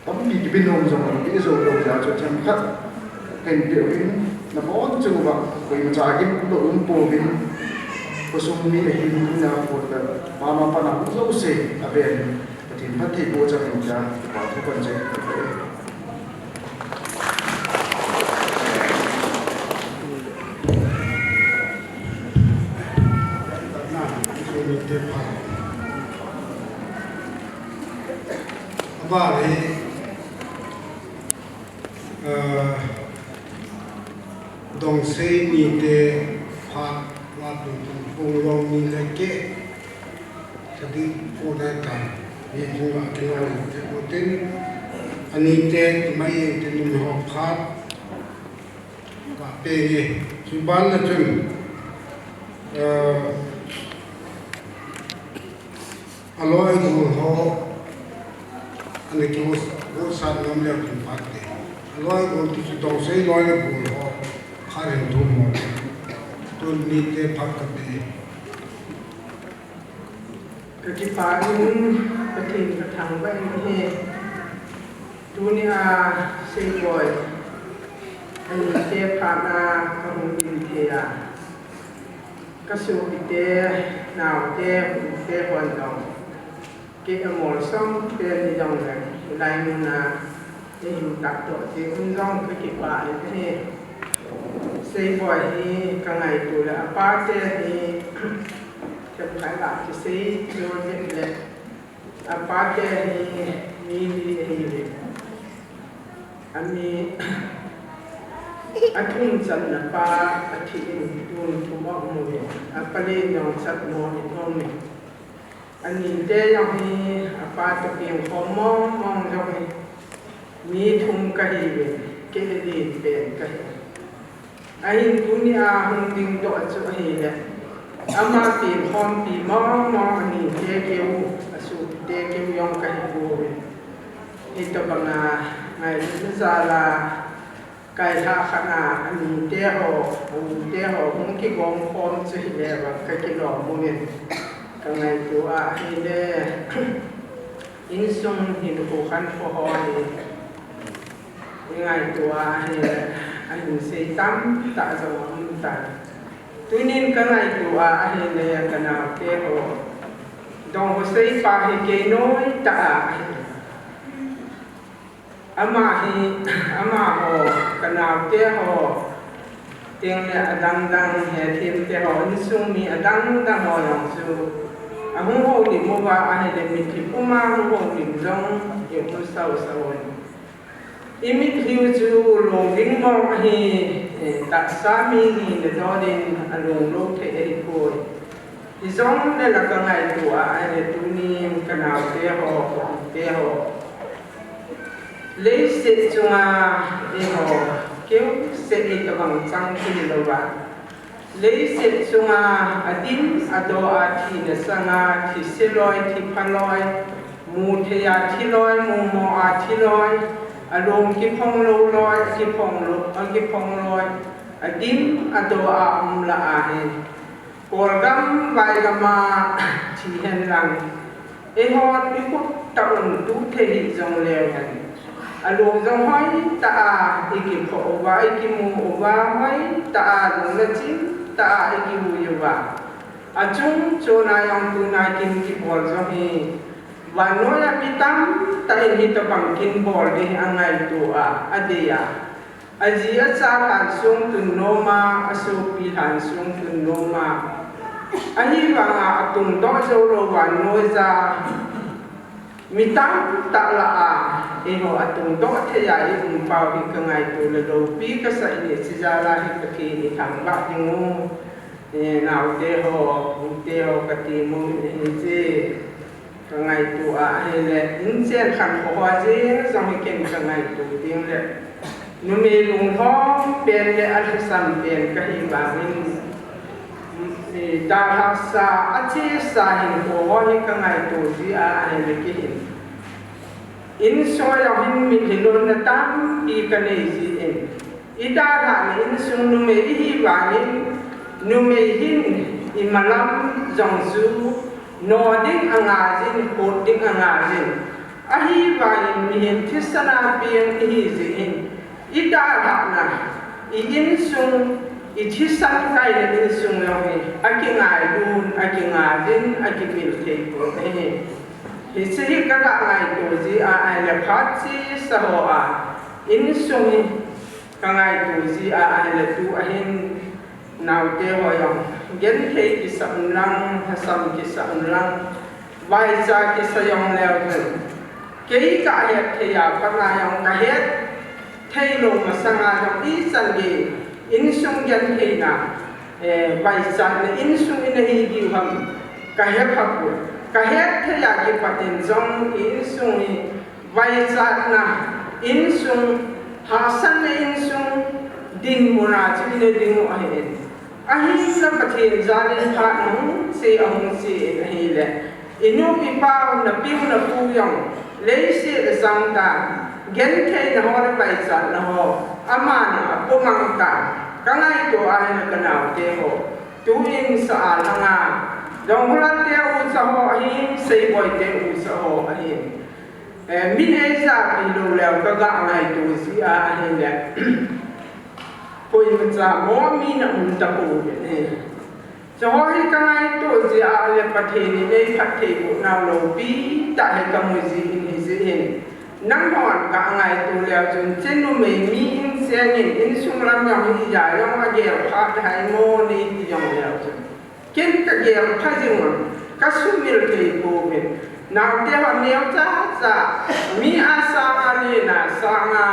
ต้องปีกิโลมันจงเลยปีโซโลจะจูทำคัดเป็นเดี๋ยวนี้นะเพราะจูแบบบุยมันจะกินตัวอุ้มปูกินKusumi hidup na pun mama panah ulo se aben patin pati boja puja waktu panjang apa ni dong sei ni te pha waktu Pulong ni lagi, jadi pulangkan. Ini juga kita ikutin. Anite mai itu menghakat. Tapi sebenarnya tu, kalau itu ho, ane kita urusan namanya tempat ni. Kalau itu sedang saya lain pun ho, hari itu mau. Nite pakati. Kekiparin patin katang ba ini dunia seboy ani te pana kamuin te ya kasu ite now te hon dong ke amol som te ni dong lai na te hu tak to te un dong kekiparin ini xây bòi thì càng ngày tuổi là ba thế thì chậm phải là cái xây rồi nhận lệ ba thế thì đi anh không dần là ba thì tuôn thu bọc mùi ba lên dòng sạch mùi không này anh nhìn thế dòng thì ba tập tiền có mong dòng thì mi thùng cái gì cái gì về cái Ahin dunia hongding do at so ahile. Ama tin hom pi mo ani te keu asu te keu yong kahibu. Ito banga ngai sala kai ha khana ani te ho hong ki gong hom so hile ba kai ki lo mo ne. Ka ngai tu a ahile in sung hin ko khan fo ho ni. Ngai tu a ahile anh sẽ tắm tại sao không tại tuy nhiên cái này của anh này cái nào kia hồ dong ho sei pa hi ke noi ta ama ho kanau te ho tiếng le adang dang he thêm te ho in sung mi adang dang ho yong su a hung ho ni mo wa a he le mi thi puma hung ho ni jong ye mu sau sau imi thiu chu lo ving mo hi ta sa mi ni le do din a lo lo the e ko i zong le la ka ngai tu a le tu ni kanau te ho lấy sự chung đi hồ kéo sẽ đi cho bằng trăng thì đâu bạn lấy sự chung adin ado thì là sang thì sẽ loi thì phan loi mù thì thì loi mù mò thì loi alom ki phong lâu loi ki phong loi adin ado là he korgam vai gama thì hen lang e hon bi ko taun tu the hi jong le han along dòng hỏi ta iki pho wa iki mu wa hỏi ta dong la chin ta iki mu yu wa achung chona yang tu na kim ki bol zo hi wa no ya pitam ta hi to bang kin bol de angai tu adia aji acha han sung tu no ma aso pi han sung tu no ma ani wa atung do zo ro wa no za mitang tak la eho atung do the ya i pau hi ka ngai tu le do pi ka sa ni si ja la hi ka ki ni thang ba jingu nào te ho ka ti mu ni je ka ngai tu he le in chen khan ho wa je zong hi ken ka ngai tu ding le nu me lung tho pen le al sam pen ka hi ba min da ha sa a che sa hin ho hi ka ngai tu ji he le ki hin in so ya hin mi hilon na tam pi ka nei ji in ida tha ni in sung nu me hi ba ni nu me hin i malam jong zu no ding anga jin ko ding anga jin a hi ba in mi hin thisana pi hi ji in ida tha na i in sung i thisan kai le in sung lo hi a ki ngai dun a ki nga jin a ki pil the ko he hi se ka ga ngai to ji ai le phat chi sa ho in sung ka ngai to ji ai le tu a hin nào te ho yong gen the ki sam lang ha sam ki sam lang vai cha ki sa yong leo hen ke ka he the ya pa na yong ka he thei lo ma sanga yong i san ge in sung gen the na vai cha ne in sung in hi gi ham ka he pha pu ka he the ya ki pa tin jong in sung ni vai cha na in sung ha san ne in sung din mo na chi le ding o he ahi la pathin zalin pha nong se ong se hi le inu pi pa na pi na pu yong le se sang ta gen the na ho na bai sa na ho ama na apo mang ta ka ngai to ai na ka nau te ho tu in sa a la nga dong ho la te u sa ho hi se boy te u sa ho hi min ai sa pi lo le ka ga ngai to si a hi le koi cha mo mi na ta ko ne cho hi ka ngai to ji a le pathe ni nei phat the ko na lo pi ta he ka mo ji ni ji hin nang hon ka ngai to le chun chen no me mi in se ni in sung lam ya hi ya yong a ge pha thai mo ni ti yong le chun ken ka ge pha ji mo ka su mil ke ko be nào te ho neo cha mi a sa a ni na sa nga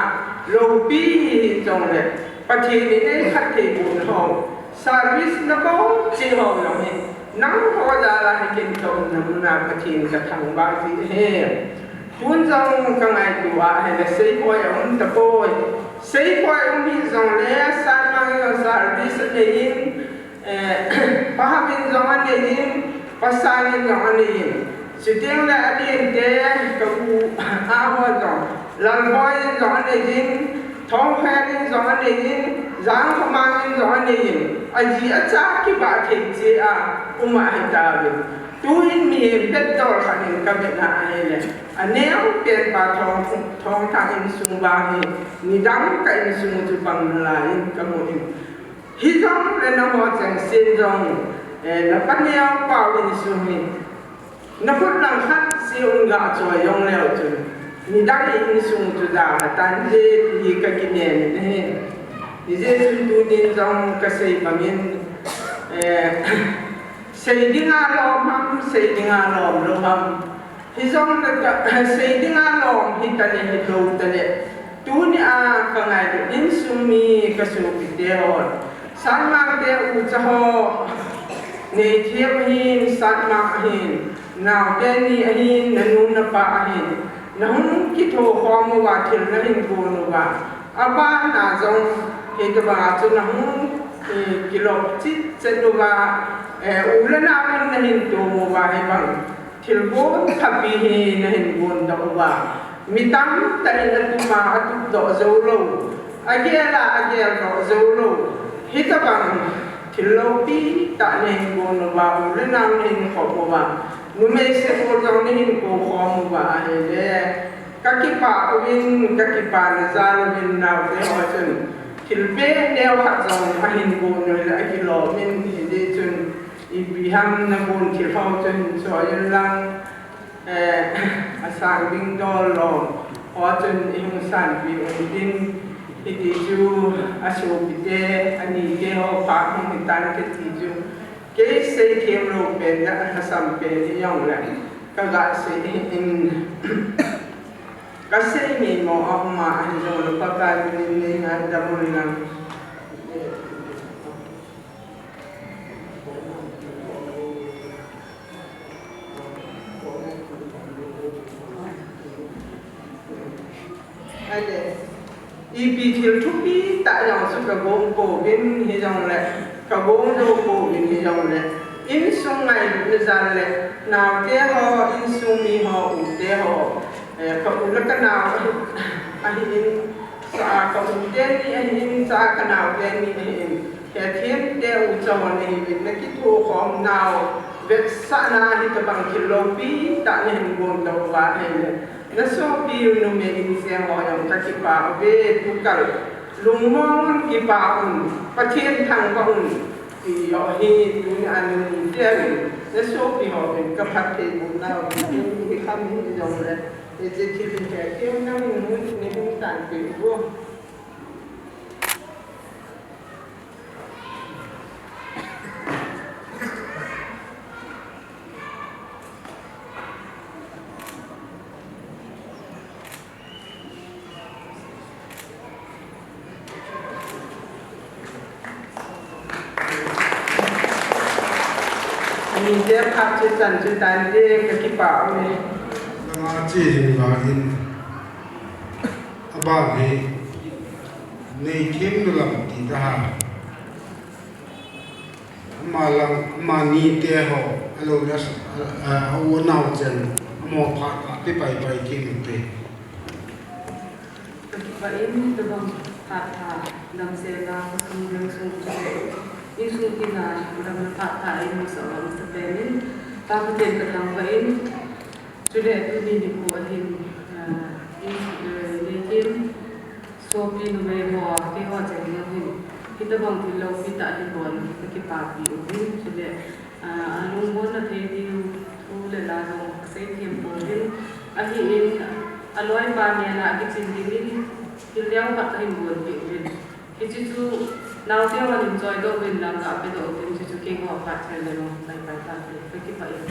lo pi hi chong le pathe ni nei khat the bun ho service na ko chi ho lo he nang ho da la he ken to nam na pathin ka thang ba ji he tun jong ka ngai tu a he le sei ko ya ta ko sei ko ya mi jong le sa ma yo service ne yin pa ha bin jong ne yin pa sa ni jong ne yin si tiang la adin te ka u a ho jong lan boy jong ne yin thong phe ni jong ne yin giang không mang in rõ này anh chị ở cha cái bà thịt chị mà anh ta về tu in miền đất đó là những cái việc này anh nếu tiền bà thong thang in sung ba thì đắng cái in sung tu bằng là in cái một hi giống là nó họ chẳng xin giống là bắt nhau bảo in sung นักพูดหลังคัดเสียงกาจอยยองแล้วจนมีได้อินสูงจุดาตันเจดีกกินเองนี่ดิเจจุดดูดินจังกษตรบางอย่างเสียดิ้งอารมณ์เสียดิ้งอารมณ์ลมฮิจงเสียดิ้งอารมณ์ฮิตาเลฮิโดตาเลตูนี่อาคังไงอินสูมีกษตรพิเดียวสันมาเดียวอุจจาระในเทียบหินสันมาหินนาวเดนีหินนันุนปะหินนั่งคิดโทความว่าที่นั่นกูนูว่าอาบ้านน่าจงเหตุว่าจุนั่งกิโลจิตเจดูว่าอุลนามันนั่งตัวมัวให้บังที่กูขับปีนั่งกูนตัวว่ามิตรแต่ในตัวมาตุกดอกจูโร่อาเกล่าอาเกลดอกจูโร่เหตุบังที่เราปีตานั่งกูนูว่าอุลนานั่งขอบว่านุเมสเซโอลองนี่หินโกขอมุบาเฮเลกักิปาวินกักิปานซาลวินนาวเตหอจนทิลเบเนวขัดจงอหินโกนเลยกิโลมินฮิเดจนอีบิฮัมนบุนทิลเขาจนสอยลังอาสางบิงดอลลองหอจนอิงสันบิอุนดินฮิติจูอาชูบิเดอันนี้เกหอปากหิตันกติจูเกษตรเทียมโลเป็นและฮัสซัมเป็นที่ย่องแหละก็กษตรอินเกษตรมีหมอออกมาให้เราลูกปากการในงานดำเนินงานอีพีที่ทุกปีแต่ยังสุขกงโกวินที่ย่องแหละกบงโลโกวินที่ย่องแหละอินสุงไงนิจานแหละนาวเตหออินสุงมีหออุเตหอกับอุลกันนาวอันนี้สากับอุเตนี่อันนี้สากันนาวเตนี่แค่เทียมเตอุจวันนี้วินนักกิโตของนาวเวสานาฮิตบังกิโลปีตาเนี่ยงงตัวว่าเองนั่นสอบปีนุเมอินเสียงหอยังตะกิปาเวทุกัลลุงมองกิปาอุนประเทศทางก็อุนที่ยอฮีตุนอันนี้เดียวนั่นสอบปีหอเป็นกับพัฒน์บุญนาที่คำนี้จงเลยจะที่เป็นแค่เที่ยวนั่งนู่นนี่มุ่งต่างไปด้วยมีเจ้าพักจุดจันจุดตันเด็กกับที่ป่าเนี่ยมาจีนว่าอินบ้านนี้ในเข้มลำที่ทหารมาลังมานีเตะหอฮัลโหลนะเอาหน้าเจนมอพักที่ไปกินเตะ Pain tebang kata dalam sela kemudian sungguh isu kita dalam kata ini seorang sepenin tapi dia kadang pain sudah itu dibuatin ini sopi numero kewa jadi kita bang tilau kita dibuat kita papi ubin sudah alumon nanti di ulah saya tiempulin akhirnya aloy pa niya na kitsin Kiliang patay buwan din. Kichuchu now siya man enjoy do win lang ka pero kichuchu king of patay na no tay patay. Pwede pa yun.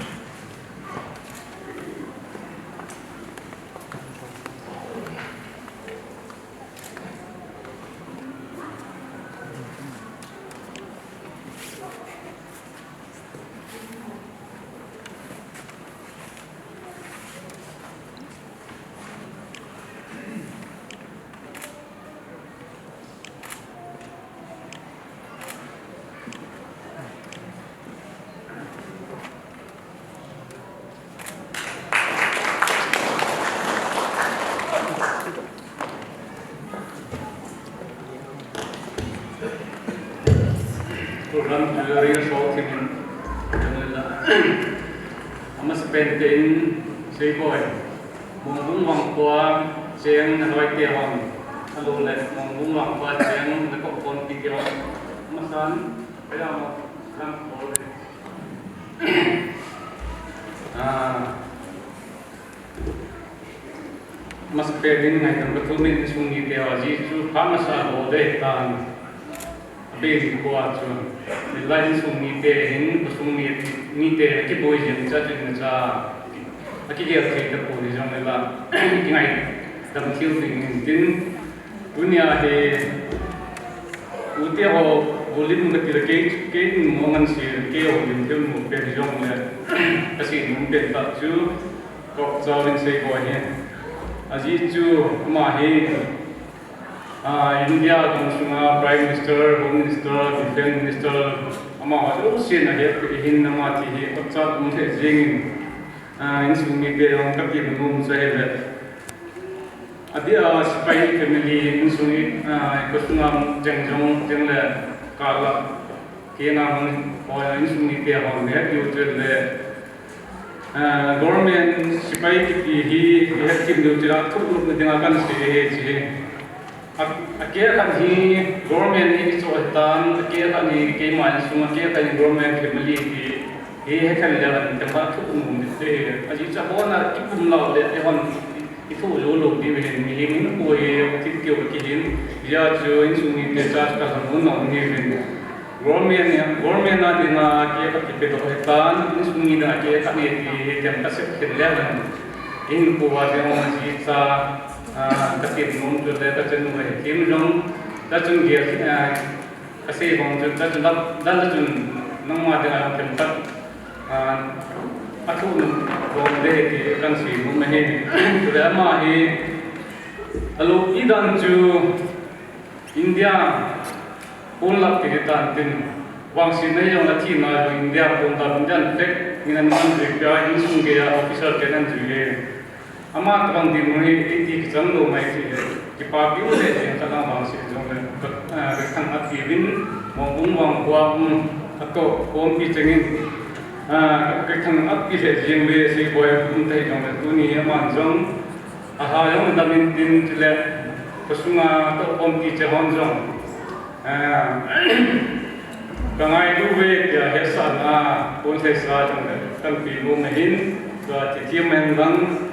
program jewelry assault in ama spending say boy mong wang kwa siang hoi te hong alo le mong wang kwa siang na ko kon ti kyo masan kaya mo kan ko le mas pwedeng ngay ng batumin sungi tewa jisu kama sa bode tan basic ko at so nilai sungi te hin sungi ni te ki boy jin cha jin cha akiya te ta ko ni jong la ngai dam thiu ding tin dunia he ute ho bolim ngi te ke mo ngan si ke ho lim thiu mo pe jong le kasi ni pe ta chu ko zawin se ko he Aji chu mahi India kungsunga Prime Minister, Home Minister, Defense Minister, ama halu sin ahe hin nama ti he pachat munghe jing insungi be ong kapi mum sahe adia spy family insungi kungsunga jengjong jengle kala kena mung insungi be ong ne yutle government sipai ki hi hekim do tira thuk dinga kan se he chi ake kan hi government ni so tan ake kan ni ke man suma ke kan government family ki he kan la ta ba thuk mum se aji cha bona ki pum law le e hon i thu lo lo di we ni hi min ko ye ti ke o ki hin ya jo in sumi te cha ka mun no ni ben government na dinga ke ka ke to tan sungi na ke ka ni ti kem ka se ke level in ko wa de mo ji sa ka ke mum to le ka chen mo he kim jong da chung ge ka se bong jong da chung da chung nang ma de na kem ka a thu ko de ti kan si mo me he to le ma he alo I dan chu India Pulak kita tin wang sini yang lagi na India pun tak pinjam tek dengan menteri kaya insung kaya officer kenan juga amat orang di mana itu kita lo mai tu kita biu le yang kadang wang sini jom berkang hati bin maupun wang kuam atau kuam picengin berkang hati le yang le si boy pun tak jom tu ni amat jom yang damin tin le kesunga atau kuam picehon jom kangai du we ya hesan pun se sa jong kan pi bu mehin ka ti ti men dang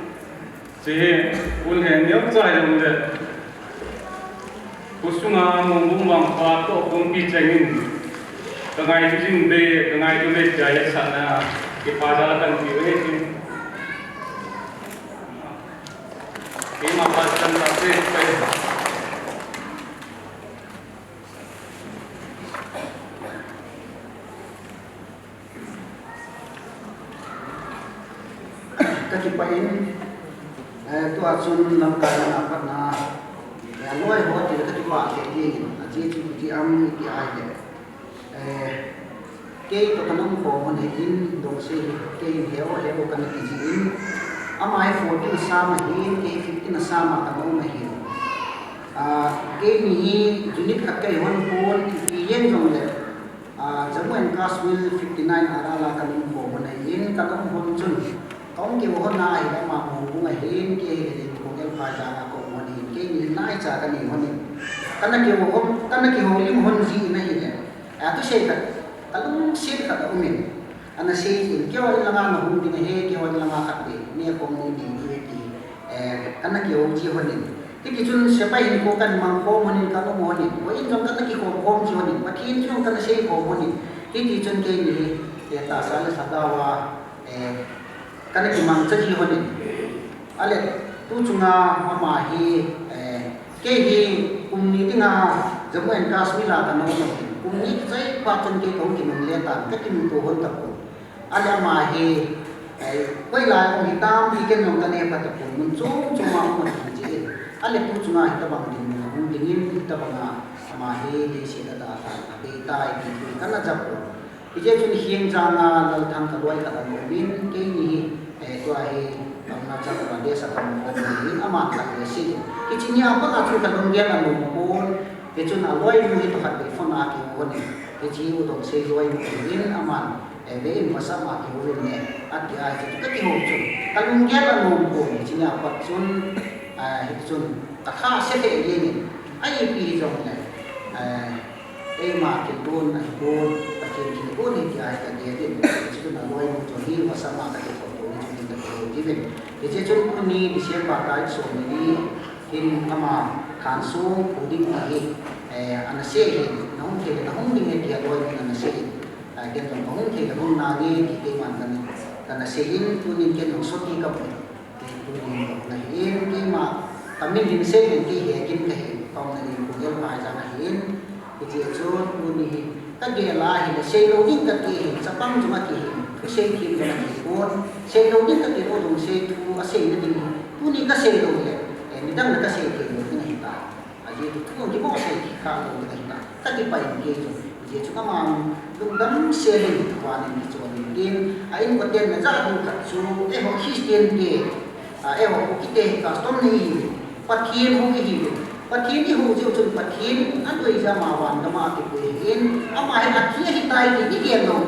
se pun hen yok cha jong de kusunga mong bang pa to pun pi chengin kangai du jin be kangai du le ja hesan ki pa ja kan pi we ti ki ma pa kan ta se Kakipain tu asun lam kaya apa na ya loi ho ti kakipa ke ti aji ti am ti ai de ke to kanam ko mon hin dong se ke heo kan ti in amai fo ti sama hin ke ti na sama ka no hin ke ni unit ka ke hon pon ti yen jong le Jammu and Kashmir 59 arala kan ko mon hin ka kam hon chun Kong ke wo na hi ma mo bu ngai hin ke he ko ke pha ja ko mo ni ke ni nai cha ka ni ho ni kana ke ho lim hon ji na hi ne a tu she ka kalung she ka ta umin ana she in ke wa la na hu ni he ke wa la ma ka de ni ko ni ni ti kana ke ho ji ho ni ti ki chun she pa hin ko kan mang ko mo ni ka mo ni wo in jong kana ki ko ji ho ni ma ki chun kana she ko mo ni ti chun ke ni te ta sa le sa da wa karena kimang jadi honin, ale tu cunga ama hi kehi umni tinga Jammu and Kashmir la kan no umni sai paton ke ko kimang leta ka kim to hon tak ale ama hi koi la ko hitam hi ken no kane pat ko mun chu cuma mun ji ale tu cunga hita bang din mun dingin hita bang ama hi de si da ta be tai ki kana jap ije chun hieng janga dal thang ka loi ka mo bin ke ni to ai amna cha ka de sa ka mo ni ama ka de si ki chin ya pa ka chu ka dong gen anu mo ke chun a loi mu hi to ha de phone a ki wo ni ke chi u dong se loi mu in ama be in masa ma ki wo ni a ki a chu ka ki ho chu ka dong gen anu mo ni chin ya pa chun hi chun ta kha se de ni ai pi jong ne ma ke don ai don pa ke ki don ni ai ka de de chu na loi mu to hi masa ma ka de given thì chế chung quân ni đi xem bà cái số này hin ama khán số cố định là gì anh sẽ hiện nó không đi nghe dia đôi anh sẽ cái trong không thì không nào nghe thì cái mà anh sẽ in quân ni cái nó số đi cấp quân ni là in cái mà kami din sẽ hiện cái hiện cái còn này cũng giống bài rằng là hiện cái chế chung quân ni các cái là hiện sẽ lâu đi các cái hiện sắp băng chúng ta cái hiện sẽ khi mà cái cuốn sẽ lâu đi các cái ô đồng sẽ thu sẽ nó đi tu ni cái sẽ lâu đấy ni đang là cái sẽ cái nó hiện tại jadi tu di bawah saya kalau kita tadi pagi gitu jadi cuma mau dum sharing kawan ini cuma mungkin ain konten aja buka su ho Christian ke ho kita custom ni pathin ho ke hidup pathin ni ho jauh pathin anu ija mawan kama tipuin ama hai akhir hitai ni dia no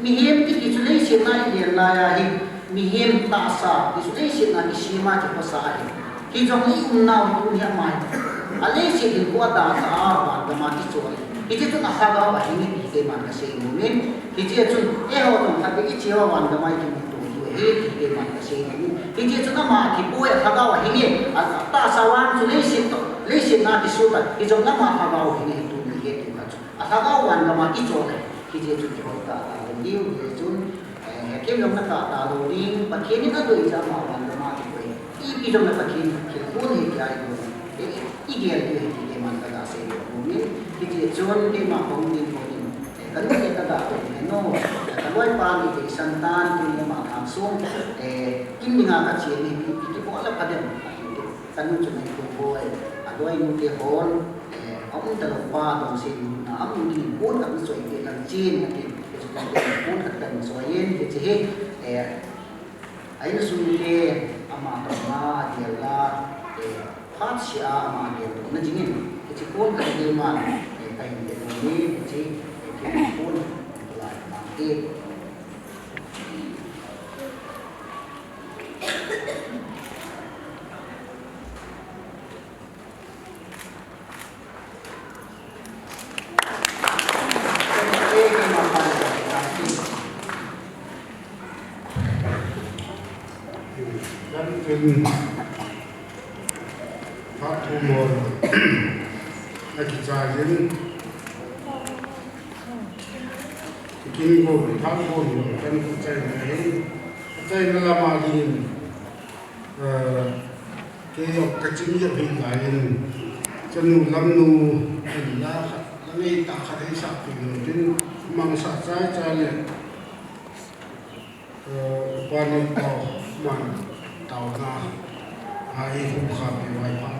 mihem ti kisulai sina dia la ya hi mihem ta sa kisulai sina ki sima ki pasa hi jong ni unau tu ni mai ale se din ko da ta ba da ma ti choi ki je tu na sa ga wa hi ni ke man ka se mu men ki je tu ho tu ta ki che wa wan da mai ki tu tu he ki ke man ka se mu ki je tu na ma ki po ya ga wa hi ni ta sa wan tu le se na ki su ta ki jong na ma ha ga wa hi ni tu ni he tu ka sa ga wan da ma ki choi ki je tu ki ho ta ni je tu ke long na ka ta lo ding pa ke ni na do ja ma wan da ma ki po ki jong na pa ki ko ni ki ai ko ideal dia di mana ada saya mungkin kita jual di mana mungkin kalau kita ada no kalau pagi di santan di mana langsung ini nggak kecil ini kita boleh pada kan cuma itu boy ada yang di hall kamu terlupa dong sih nah mungkin pun kamu soal di lancin mungkin pun akan soalin jadi ayo sulit amat amat dia lah phát xia mà điều nó chính là cái cuốn cái điều mà cái gì cái cuốn lại bằng kia phát thu môn ai chỉ ra đến kinh ngộ phát môn chân cũng chạy này chạy nó làm mà gì cái học cái chính nhập hình lại chân nụ lâm nụ hình ra là ngay ta khá thấy sạc thì trên mang sạc trái trái này qua nơi tàu mà tàu ra ai cũng khá bị vài phần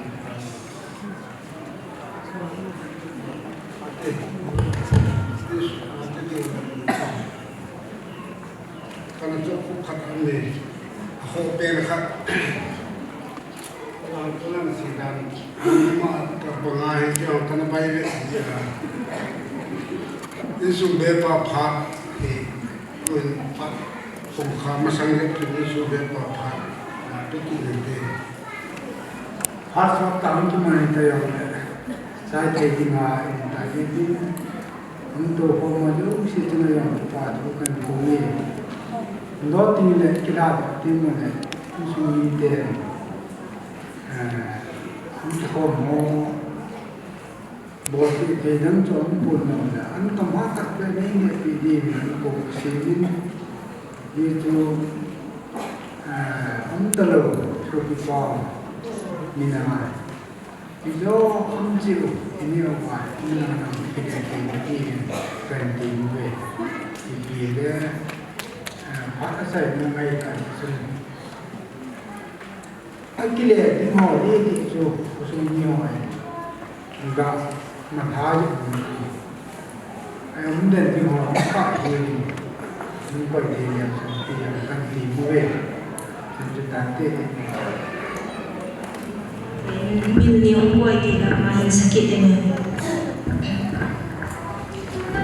karena cukup kata ini, hotel kat, pelan sih dan lima terpengaruh yang kena bayar dia. Isu bepa pak, pun pak, pungkam masalah ini isu bepa pak, nanti kita. Harus waktu itu mana yang saya tinggal ini untuk pemajuan situ yang tepat bukan kami. Not in the Kilab, Timone, Sumi there. Home body, they don't put on the Ankamaka, the name of the Division, saving you to Untalo, Trophy Farm, Minamai. It's all until in your mind, in 20 way. If you're there, apa saya mengaikan semua. Akhirnya di mana dia itu semua enggak mahal. Ayam dan di mana apa ini bukan dia yang seperti yang kan dibuat seperti Milion buat tidak main sakit dengan.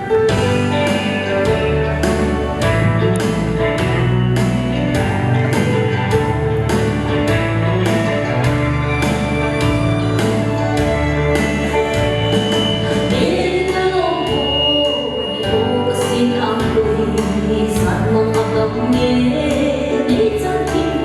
Hãy subscribe cho kênh Ghiền Mì Gõ để không bỏ lỡ những video hấp dẫn.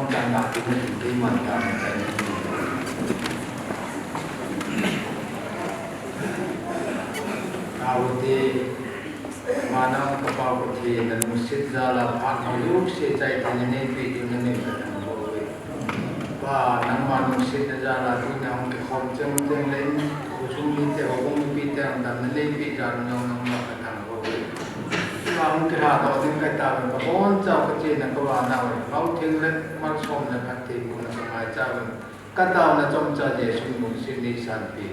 องการหลักที่มันที่มันทำใจเอาที่มานั่งกระเป๋าที่นั่นมุสิจาลาพันเอาลูกเสียใจที่นี่ปีอยู่นั่นเองว่านั่งมามุสิจาลาที่นั่งที่เขาเจ้าเจ้าเล่นผู้ชุมนุมที่เขาคงปีแต่งนั้นเล่นปีจานน้องน้องมากันทางเขาเราคิดหาตัวที่ใครตามกับคนเจ้าก็เจนก็ว่าเราเขาทิ้งเล็กมาชมในพัฒน์บุญสมัยเจ้าก็ตามนะจอมเจ้าเยซูมุสินิสันปี